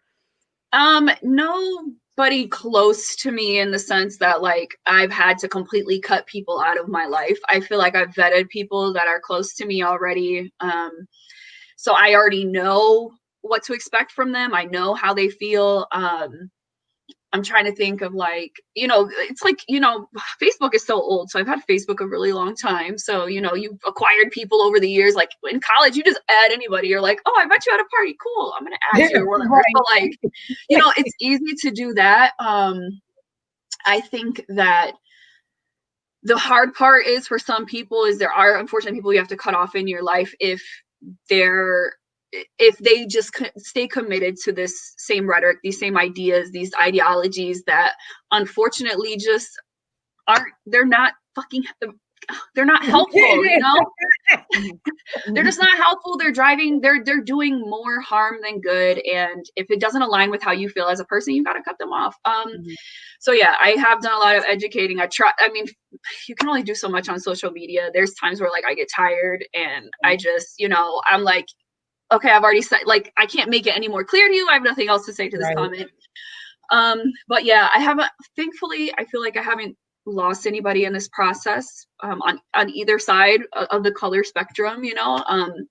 Nobody close to me, in the sense that, like, I've had to completely cut people out of my life. I feel like I've vetted people that are close to me already. So I already know what to expect from them. I know how they feel. I'm trying to think of, like, you know, it's like, you know, Facebook is so old. So I've had Facebook a really long time. So, you know, you've acquired people over the years. Like in college, you just add anybody. You're like, oh, I met you at a party. Cool. I'm going to add you or whatever. So, like, you know, it's easy to do that. I think that the hard part is, for some people, is there are unfortunately people you have to cut off in your life if they just stay committed to this same rhetoric, these same ideas, these ideologies that unfortunately just they're not helpful, you know? They're just not helpful. They're doing more harm than good. And if it doesn't align with how you feel as a person, you got to cut them off. So yeah, I have done a lot of educating. I mean, you can only do so much on social media. There's times where, like, I get tired and I just, you know, I'm like, okay, I've already said, like, I can't make it any more clear to you. I have nothing else to say to this comment. But yeah, thankfully, I feel like I haven't lost anybody in this process, on either side of the color spectrum, you know,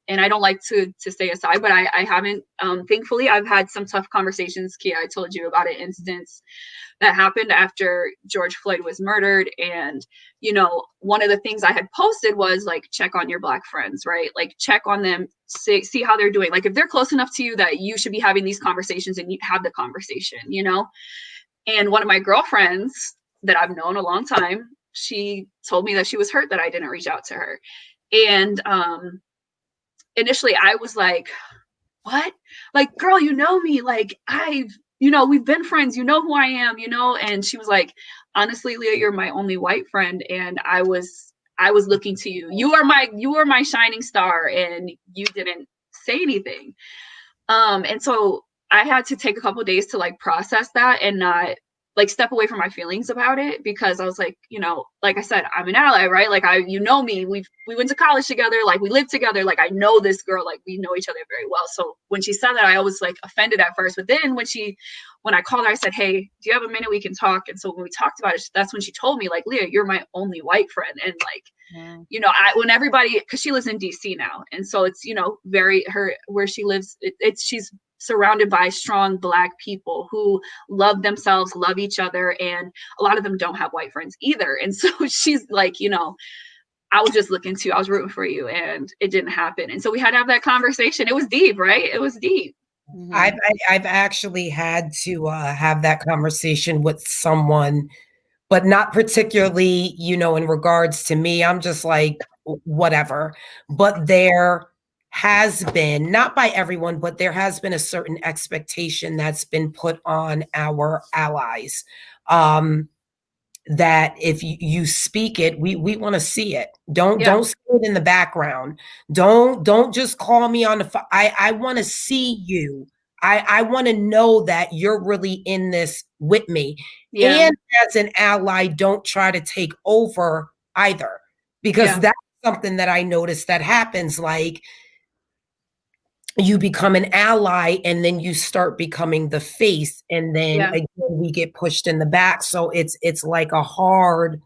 and I don't like to stay aside, but I haven't, thankfully I've had some tough conversations. Kia, I told you about an instance that happened after George Floyd was murdered. And, you know, one of the things I had posted was like, check on your Black friends, right? Like check on them, see how they're doing. Like if they're close enough to you that you should be having these conversations, and you have the conversation, you know? And one of my girlfriends that I've known a long time, she told me that she was hurt that I didn't reach out to her. And initially I was like, what? Like, girl, you know me, like you know, we've been friends, you know who I am, you know? And she was like, honestly, Leah, you're my only white friend. And I was looking to you. You are my shining star, and you didn't say anything. And so I had to take a couple of days to like process that and not like step away from my feelings about it, because I was like, you know, like I said, I'm an ally, right? Like you know me, we went to college together, like we lived together, like I know this girl, like we know each other very well. So when she said that, I was like offended at first, but then when I called her, I said, hey, do you have a minute we can talk? And so when we talked about it, that's when she told me, like, Leah, you're my only white friend. And like, you know, when everybody, because she lives in DC now, and so it's, you know, where she lives, she's surrounded by strong Black people who love themselves, love each other, and a lot of them don't have white friends either. And so she's like, you know, I was just looking to you, I was rooting for you, and it didn't happen. And so we had to have that conversation. It was deep, right? It was deep. I've actually had to have that conversation with someone, but not particularly, you know, in regards to me. I'm just like, whatever. But there has been, not by everyone, but there has been a certain expectation that's been put on our allies. That if you speak it, we want to see it. Don't sit in the background. Don't just call me on the phone. I want to see you. I want to know that you're really in this with me. Yeah. And as an ally, don't try to take over either, because that's something that I noticed that happens. Like, you become an ally and then you start becoming the face, and then again we get pushed in the back. So it's like a hard,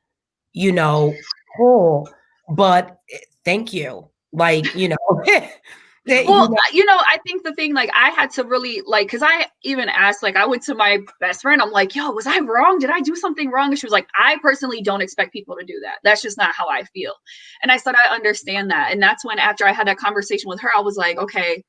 you know, pull. But thank you. Like, you know, well, you know, I think the thing, like, I had to really, like, because I even asked, like, I went to my best friend, I'm like, yo, was I wrong? Did I do something wrong? And she was like, I personally don't expect people to do that. That's just not how I feel. And I said, I understand that. And that's when, after I had that conversation with her, I was like, okay,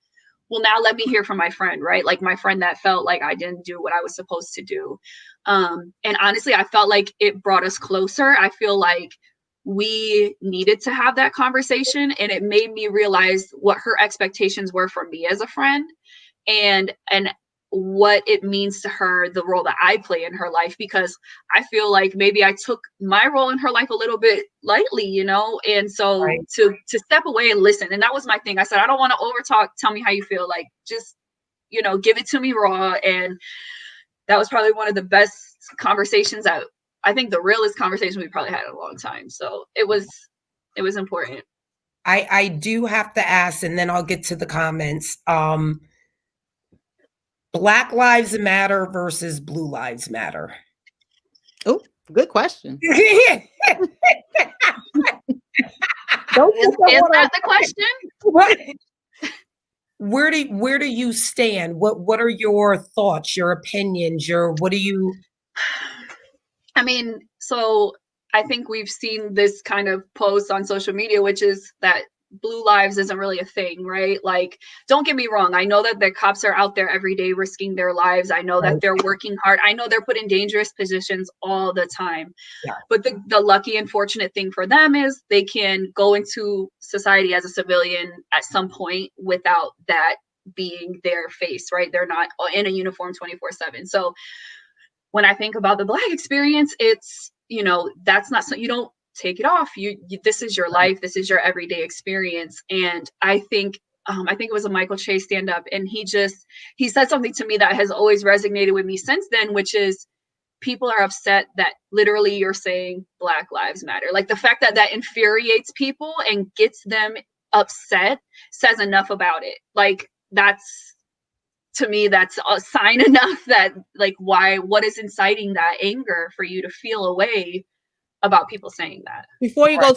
well, now let me hear from my friend, right? Like my friend that felt like I didn't do what I was supposed to do. And honestly, I felt like it brought us closer. I feel like we needed to have that conversation, and it made me realize what her expectations were for me as a friend, and what it means to her, the role that I play in her life, because I feel like maybe I took my role in her life a little bit lightly, you know? And so to step away and listen, and that was my thing. I said, I don't want to overtalk. Tell me how you feel. Like, just, you know, give it to me raw. And that was probably one of the best conversations, that I think the realest conversation we probably had in a long time. So it was important. I do have to ask, and then I'll get to the comments. Black Lives Matter versus Blue Lives Matter. Oh, good question. Is that the question? What? Where do you stand? What are your thoughts, your opinions, what do you? I mean, so I think we've seen this kind of post on social media, which is that blue lives isn't really a thing, right? Like, don't get me wrong. I know that the cops are out there every day risking their lives. I know that they're working hard. I know they're put in dangerous positions all the time. Yeah. But the lucky and fortunate thing for them is they can go into society as a civilian at some point without that being their face, right? They're not in a uniform 24/7. So when I think about the Black experience, it's, you know, that's not so, you don't take it off. You this is your life. This is your everyday experience. And I think it was a Michael Che stand up, and he said something to me that has always resonated with me since then, which is, people are upset that literally you're saying Black Lives Matter. Like, the fact that infuriates people and gets them upset says enough about it. Like, to me, that's a sign enough that, like, what is inciting that anger for you to feel a way about people saying that. Before you go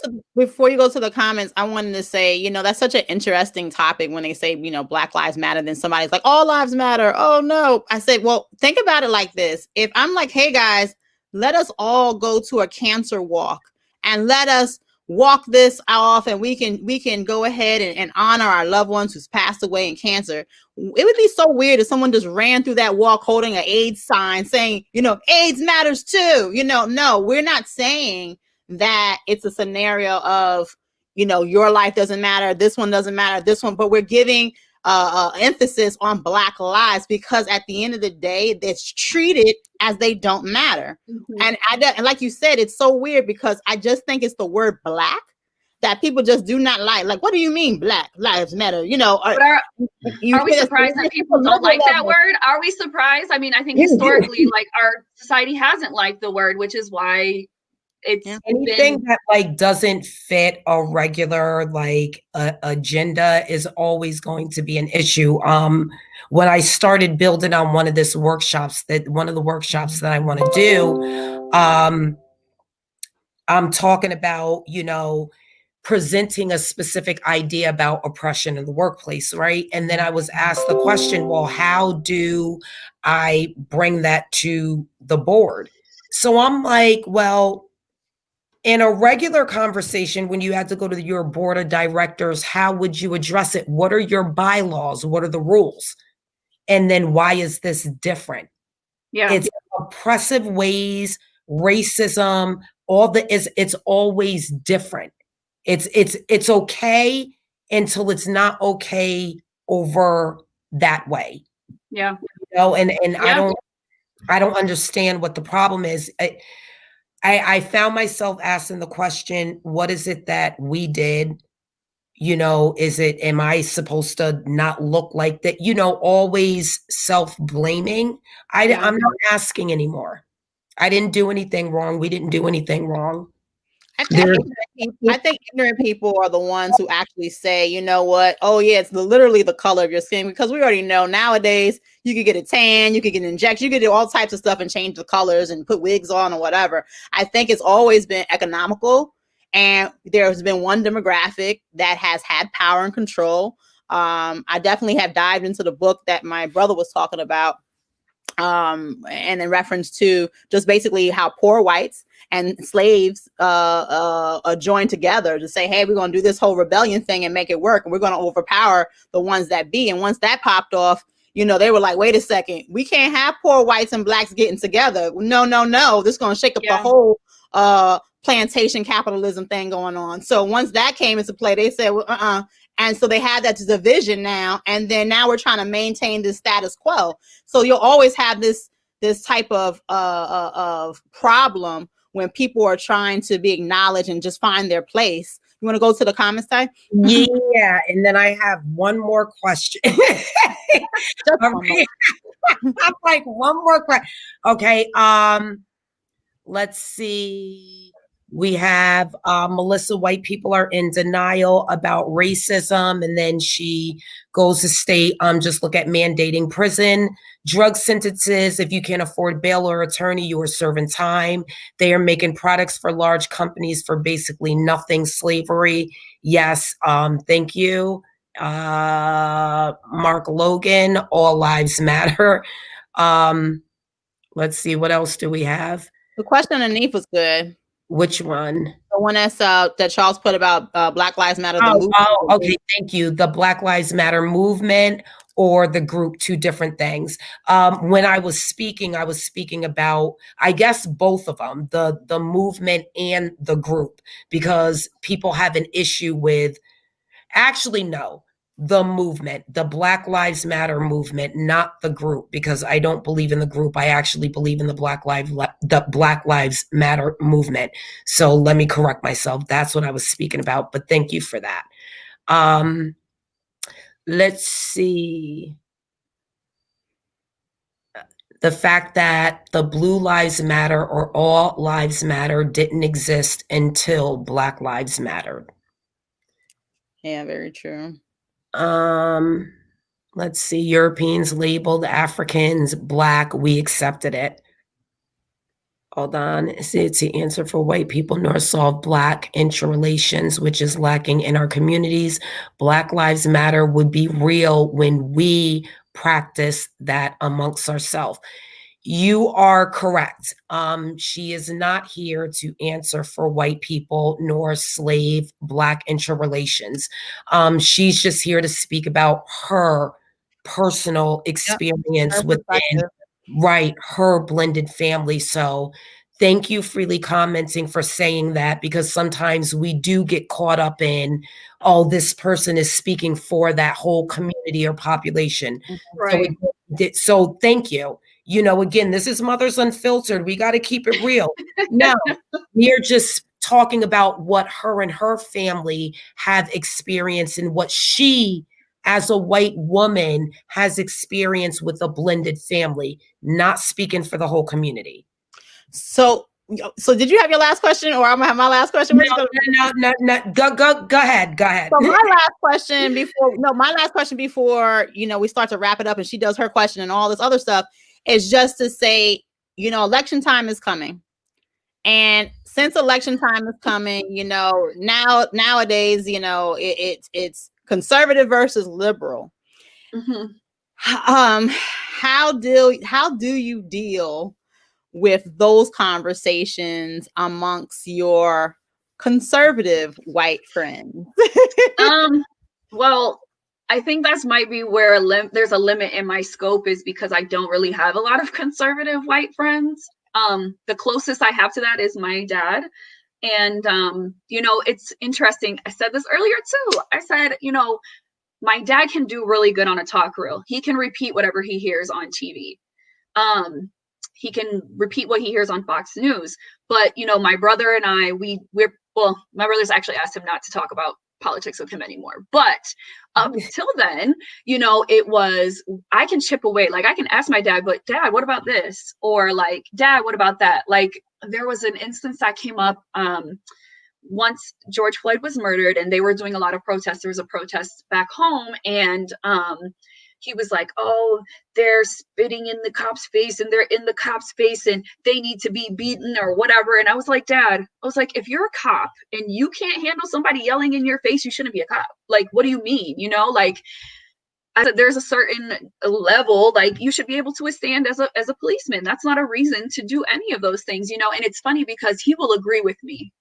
to the comments, I wanted to say, you know, that's such an interesting topic when they say, you know, Black Lives Matter, then somebody's like, all lives matter. Oh no. I said, well, think about it like this. If I'm like, hey guys, let us all go to a cancer walk and let us walk this off, and we can go ahead and honor our loved ones who's passed away in cancer. It would be so weird if someone just ran through that walk holding an AIDS sign saying, you know, AIDS matters too. You know, no, we're not saying that it's a scenario of, you know, your life doesn't matter, this one doesn't matter, this one, but we're giving emphasis on Black lives because at the end of the day, it's treated as they don't matter. And like you said, it's so weird because I just think it's the word Black that people just do not like. Like, what do you mean Black Lives Matter? You know, are we surprised that people don't like that word? Are we surprised? I mean, I think historically, like, our society hasn't liked the word, which is why it's anything that like doesn't fit a regular like agenda is always going to be an issue. When I started building on one of the workshops that I want to do, I'm talking about, you know, presenting a specific idea about oppression in the workplace, right? And then I was asked the question, well, how do I bring that to the board? So I'm like, well, in a regular conversation, when you had to go to your board of directors, how would you address it? What are your bylaws? What are the rules? And then why is this different? Yeah, it's oppressive ways, racism, it's always different. It's okay until it's not okay over that way. Yeah. You know, and yeah. I don't understand what the problem is. I found myself asking the question, what is it that we did? You know, am I supposed to not look like that? You know, always self-blaming. I'm not asking anymore. I didn't do anything wrong. We didn't do anything wrong. I think ignorant people are the ones who actually say, you know what? Oh yeah, it's literally the color of your skin, because we already know nowadays you could get a tan, you could get an injection, you could do all types of stuff and change the colors and put wigs on or whatever. I think it's always been economical, and there's been one demographic that has had power and control. I definitely have dived into the book that my brother was talking about, and in reference to just basically how poor whites and slaves joined together to say, hey, we're going to do this whole rebellion thing and make it work, and we're going to overpower the ones that be. And once that popped off, you know, they were like, wait a second, we can't have poor whites and Blacks getting together. No, this is going to shake up the whole plantation capitalism thing going on. So once that came into play, they said, well, and so they had that division now, and then now we're trying to maintain this status quo. So you'll always have this type of problem when people are trying to be acknowledged and just find their place. You want to go to the comments side? Yeah, and then I have one more question. I'm like, one more question. Okay, let's see. We have Melissa, white people are in denial about racism. And then she goes to state, just look at mandating prison, drug sentences. If you can't afford bail or attorney, you are serving time. They are making products for large companies for basically nothing, slavery. Yes, thank you. Mark Logan, all lives matter. Let's see, what else do we have? The question underneath was good. Which one? The one that's that Charles put about Black Lives Matter. Okay, thank you. The Black Lives Matter movement or the group, two different things. When I was speaking about, I guess, both of them, the movement and the group, because people have an issue with, actually, no, the movement, the Black Lives Matter movement, not the group, because I don't believe in the group. I actually believe in the Black Lives Matter movement. So let me correct myself. That's what I was speaking about, but thank you for that. Let's see. The fact that the Blue Lives Matter or All Lives Matter didn't exist until Black Lives Mattered. Yeah, very true. Let's see, Europeans labeled Africans Black, we accepted it. Hold on. It said to answer for white people nor solve Black interrelations, which is lacking in our communities. Black Lives Matter would be real when we practice that amongst ourselves. You are correct. She is not here to answer for white people nor slave Black interrelations. She's just here to speak about her personal experience Her within, perspective. right, her blended family. So thank you, Freely Commenting, for saying that, because sometimes we do get caught up in, oh, this person is speaking for that whole community or population. Right. So thank you. You know, again, this is Mothers Unfiltered. We got to keep it real. Now, we're just talking about what her and her family have experienced and what she, as a white woman, has experienced with a blended family, not speaking for the whole community. So did you have your last question, or I'm gonna have my last question? No. Go ahead. So my last question before we start to wrap it up, and she does her question and all this other stuff, is just to say, election time is coming. And since election time is coming, nowadays, it's conservative versus liberal. Mm-hmm. How do you deal with those conversations amongst your conservative white friends? Well, I think that's might be where there's a limit in my scope, is because I don't really have a lot of conservative white friends. The closest I have to that is my dad. And, it's interesting. I said this earlier too. I said, my dad can do really good on a talk reel. He can repeat whatever he hears on TV. He can repeat what he hears on Fox News. But, my brother and I, my brother's actually asked him not to talk about politics with him anymore. But up until then, it was, I can chip away. Like, I can ask my dad, but Dad, what about this? Or like, Dad, what about that? Like, there was an instance that came up once George Floyd was murdered, and they were doing a lot of protests. There was a protest back home, and he was like, oh, they're spitting in the cop's face, and they're in the cop's face, and they need to be beaten or whatever. And I was like, Dad, if you're a cop and you can't handle somebody yelling in your face, you shouldn't be a cop. Like, what do you mean? I said, there's a certain level, like, you should be able to withstand as a policeman. That's not a reason to do any of those things, and it's funny because he will agree with me.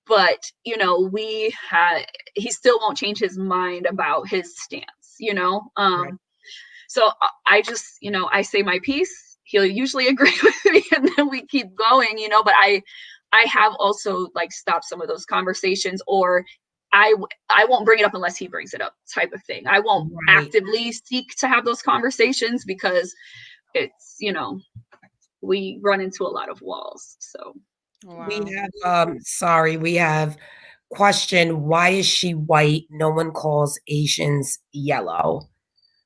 But, he still won't change his mind about his stance, Right. So I just, I say my piece, he'll usually agree with me, and then we keep going, but I have also like stopped some of those conversations, or I won't bring it up unless he brings it up, type of thing. I won't actively seek to have those conversations because it's, we run into a lot of walls. So wow. We have question, why is she white? No one calls Asians yellow,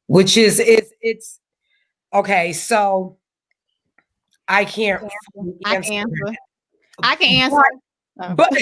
which is it's okay. So I can't answer. I can answer. But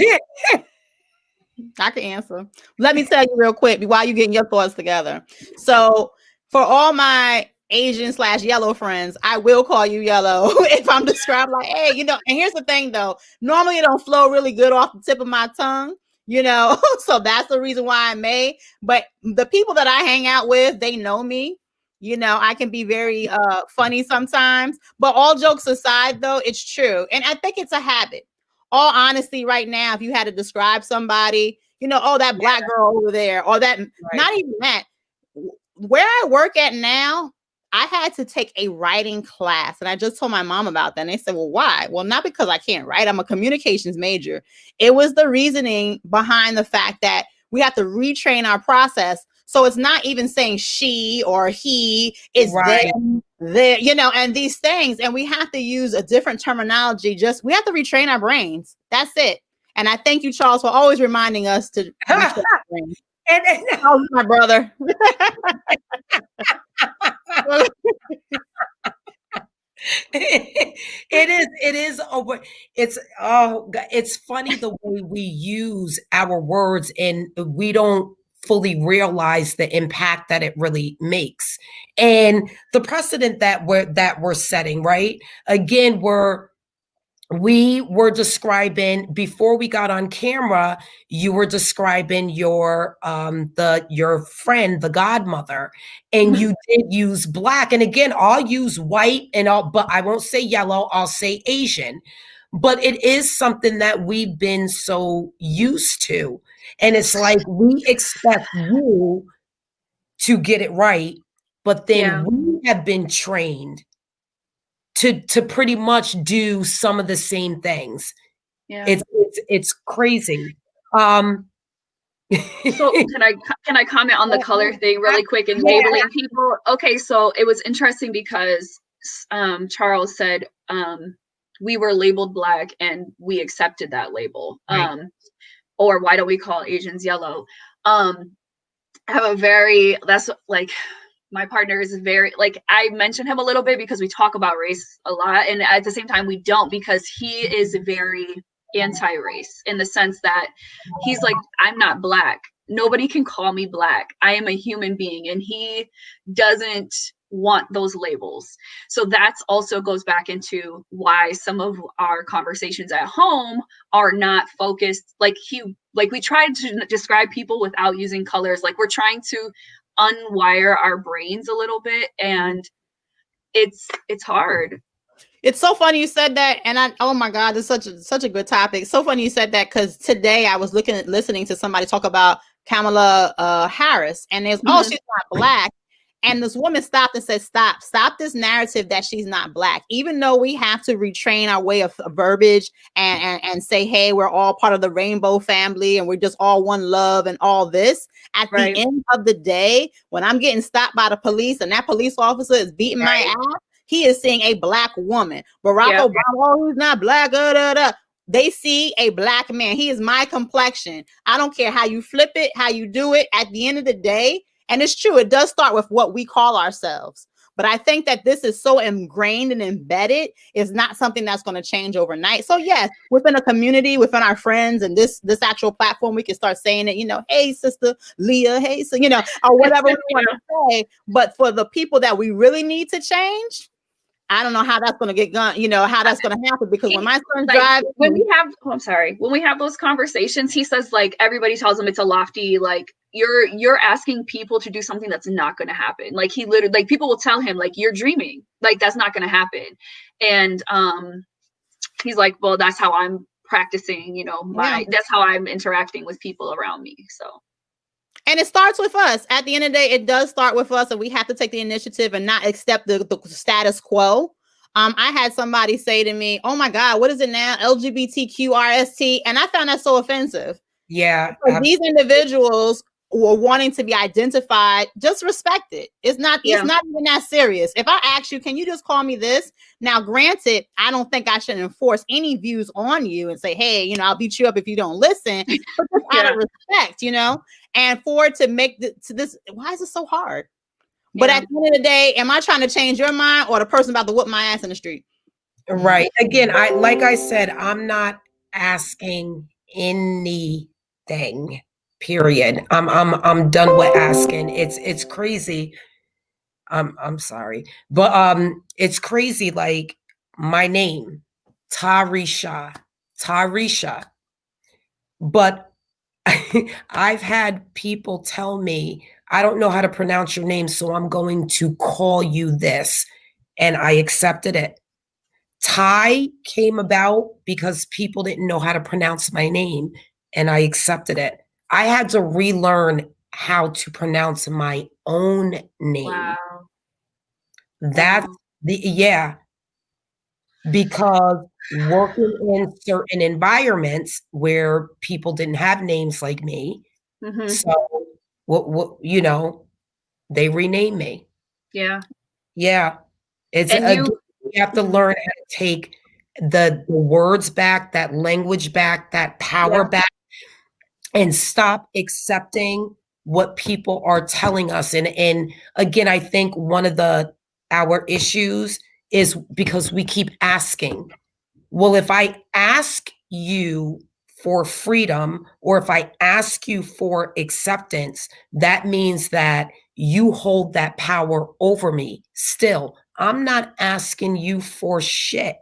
I can answer. Let me tell you real quick while you're getting your thoughts together. So for all my Asian/yellow friends, I will call you yellow if I'm described like, hey, and here's the thing though, normally it don't flow really good off the tip of my tongue, so that's the reason why I may, but the people that I hang out with, they know me. I can be very funny sometimes, but all jokes aside though, it's true. And I think it's a habit. All honesty right now, if you had to describe somebody, oh, that black girl over there, or that, not even that, where I work at now, I had to take a writing class, and I just told my mom about that. And they said, well, why? Well, not because I can't write. I'm a communications major. It was the reasoning behind the fact that we have to retrain our process. So it's not even saying she or he, it's them, and these things. And we have to use a different terminology. We have to retrain our brains. That's it. And I thank you, Charles, for always reminding us to retrain our brains. And Charles, my brother. It's funny the way we use our words, and we don't fully realize the impact that it really makes and the precedent that we're setting, right? Again, we were describing before we got on camera, you were describing your friend, the godmother, and you did use black. And again, I'll use white but I won't say yellow, I'll say Asian. But it is something that we've been so used to. And it's like we expect you to get it right, but then we have been trained to pretty much do some of the same things. Yeah. It's crazy. So can I comment on the color thing really quick and labeling people? Okay, so it was interesting because Charles said we were labeled black and we accepted that label. Right. Or why don't we call Asians yellow? I have my partner is very, like, I mentioned him a little bit because we talk about race a lot, and at the same time we don't, because he is very anti-race in the sense that he's like, I'm not black, nobody can call me black, I am a human being, and he doesn't want those labels. So that's also goes back into why some of our conversations at home are not focused, like we tried to describe people without using colors, like we're trying to unwire our brains a little bit, and it's hard. It's so funny you said that, and oh my God, it's such a good topic. So funny you said that, because today I was listening to somebody talk about Kamala Harris, and there's she's not black, and this woman stopped and said, stop this narrative that she's not black. Even though we have to retrain our way of verbiage and say, hey, we're all part of the rainbow family and we're just all one love and all this. At the end of the day, when I'm getting stopped by the police and that police officer is beating my ass, he is seeing a black woman. Barack Obama, who's not black, they see a black man. He is my complexion. I don't care how you flip it, how you do it. At the end of the day, and it's true, it does start with what we call ourselves. But I think that this is so ingrained and embedded, it's not something that's going to change overnight. So yes, within a community, within our friends and this actual platform, we can start saying it, hey, sister Leah, hey, so, or whatever we want to say. But for the people that we really need to change, I don't know how that's going to get done, how that's going to happen, because when my son drives, when we have those conversations, he says, like, everybody tells him it's a lofty, like, you're asking people to do something that's not going to happen. Like, he literally, like, people will tell him, like, you're dreaming, like, that's not going to happen. And he's like, well, that's how I'm practicing, that's how I'm interacting with people around me. So. And it starts with us. At the end of the day, it does start with us, and we have to take the initiative and not accept the status quo. I had somebody say to me, oh my God, what is it now? LGBTQRST. And I found that so offensive. Yeah. These individuals were wanting to be identified. Just respect it. It's not even that serious. If I ask you, can you just call me this? Now, granted, I don't think I should enforce any views on you and say, hey, I'll beat you up if you don't listen. But just out of respect, and for it to make this, why is it so hard? But at the end of the day, am I trying to change your mind or the person about to whoop my ass in the street? Right. Again, like I said, I'm not asking anything. Period. I'm done with asking. It's crazy. I'm sorry, but it's crazy. Like, my name, Tarisha, but I've had people tell me, I don't know how to pronounce your name, so I'm going to call you this, and I accepted it. Ty came about because people didn't know how to pronounce my name, and I accepted it. I had to relearn how to pronounce my own name. Wow. That's because working in certain environments where people didn't have names like me, so what they rename me. Yeah. It's you have to learn how to take the words back, that language back, that power back, and stop accepting what people are telling us. And again, I think one of our issues is because we keep asking. Well, if I ask you for freedom, or if I ask you for acceptance, that means that you hold that power over me. Still, I'm not asking you for shit,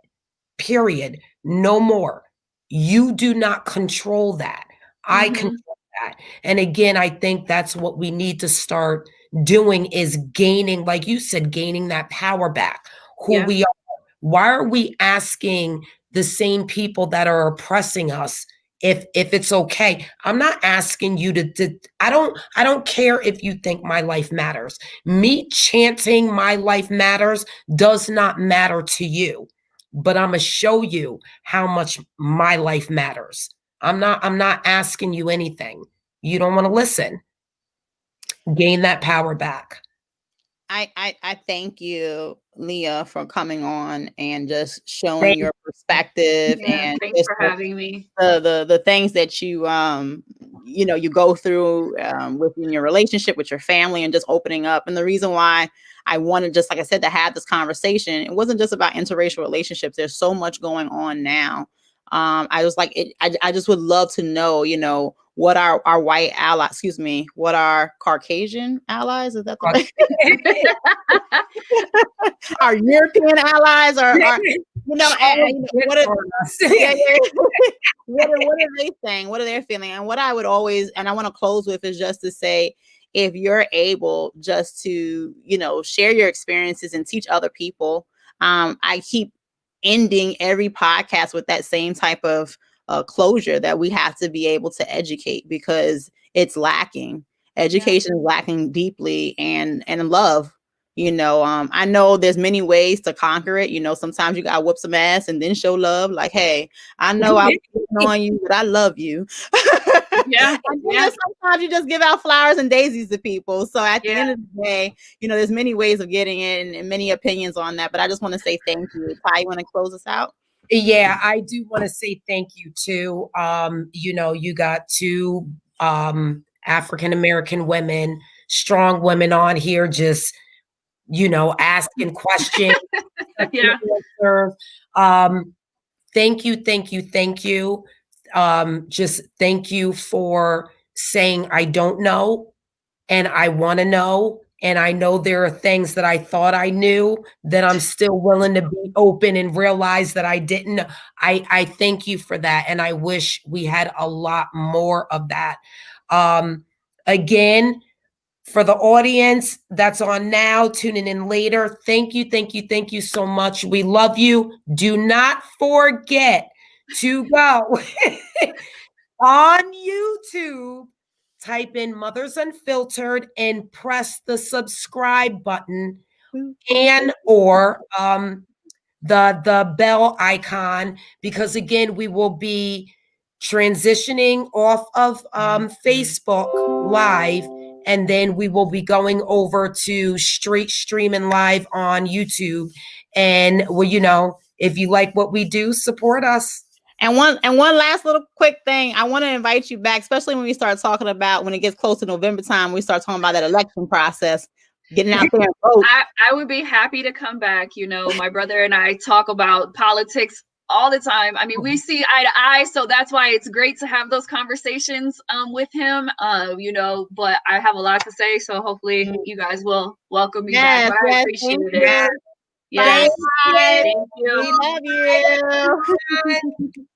period. No more. You do not control that. I control that. And again, I think that's what we need to start doing, is gaining, like you said, gaining that power back, who we are. Why are we asking the same people that are oppressing us if it's okay? I'm not asking you to I don't care if you think my life matters. Me chanting my life matters does not matter to you, but I'm gonna show you how much my life matters. I'm not asking you anything. You don't want to listen. Gain that power back. I thank you, Leah, for coming on and just showing your perspective and thanks for having me. The things that you you go through within your relationship with your family, and just opening up. And the reason why I wanted, just like I said, to have this conversation, it wasn't just about interracial relationships. There's so much going on now. I was like, I just would love to know, what our white allies, what our Caucasian allies, is that the our European allies are what are they saying? What are they feeling? And what I would always, and I want to close with, is just to say, if you're able just to, share your experiences and teach other people. I keep ending every podcast with that same type of closure, that we have to be able to educate, because it's lacking. Education is lacking deeply, and love. I know there's many ways to conquer it. Sometimes you gotta whoop some ass and then show love. Like, hey, I know I'm on you, but I love you. Sometimes you just give out flowers and daisies to people. So at the end of the day, there's many ways of getting it, and many opinions on that. But I just want to say thank you. Ty, you want to close us out? Yeah, I do want to say thank you too. You got two African-American women, strong women on here, just, asking questions. Thank you. Just thank you for saying, I don't know, and I want to know. And I know there are things that I thought I knew that I'm still willing to be open and realize that I didn't know. I thank you for that. And I wish we had a lot more of that. Again, for the audience that's on now, tuning in later, thank you so much. We love you. Do not forget to go on YouTube, type in Mothers Unfiltered and press the subscribe button, and or the bell icon, because again, we will be transitioning off of Facebook Live, and then we will be going over to straight streaming live on YouTube. And if you like what we do, support us. And one last little quick thing, I want to invite you back, especially when we start talking about, when it gets close to November time, we start talking about that election process, getting out there and vote. I would be happy to come back. My brother and I talk about politics all the time. I mean, we see eye to eye, so that's why it's great to have those conversations with him. But I have a lot to say, so hopefully you guys will welcome me back. I appreciate it. Yes. Bye. Thank you. We love you.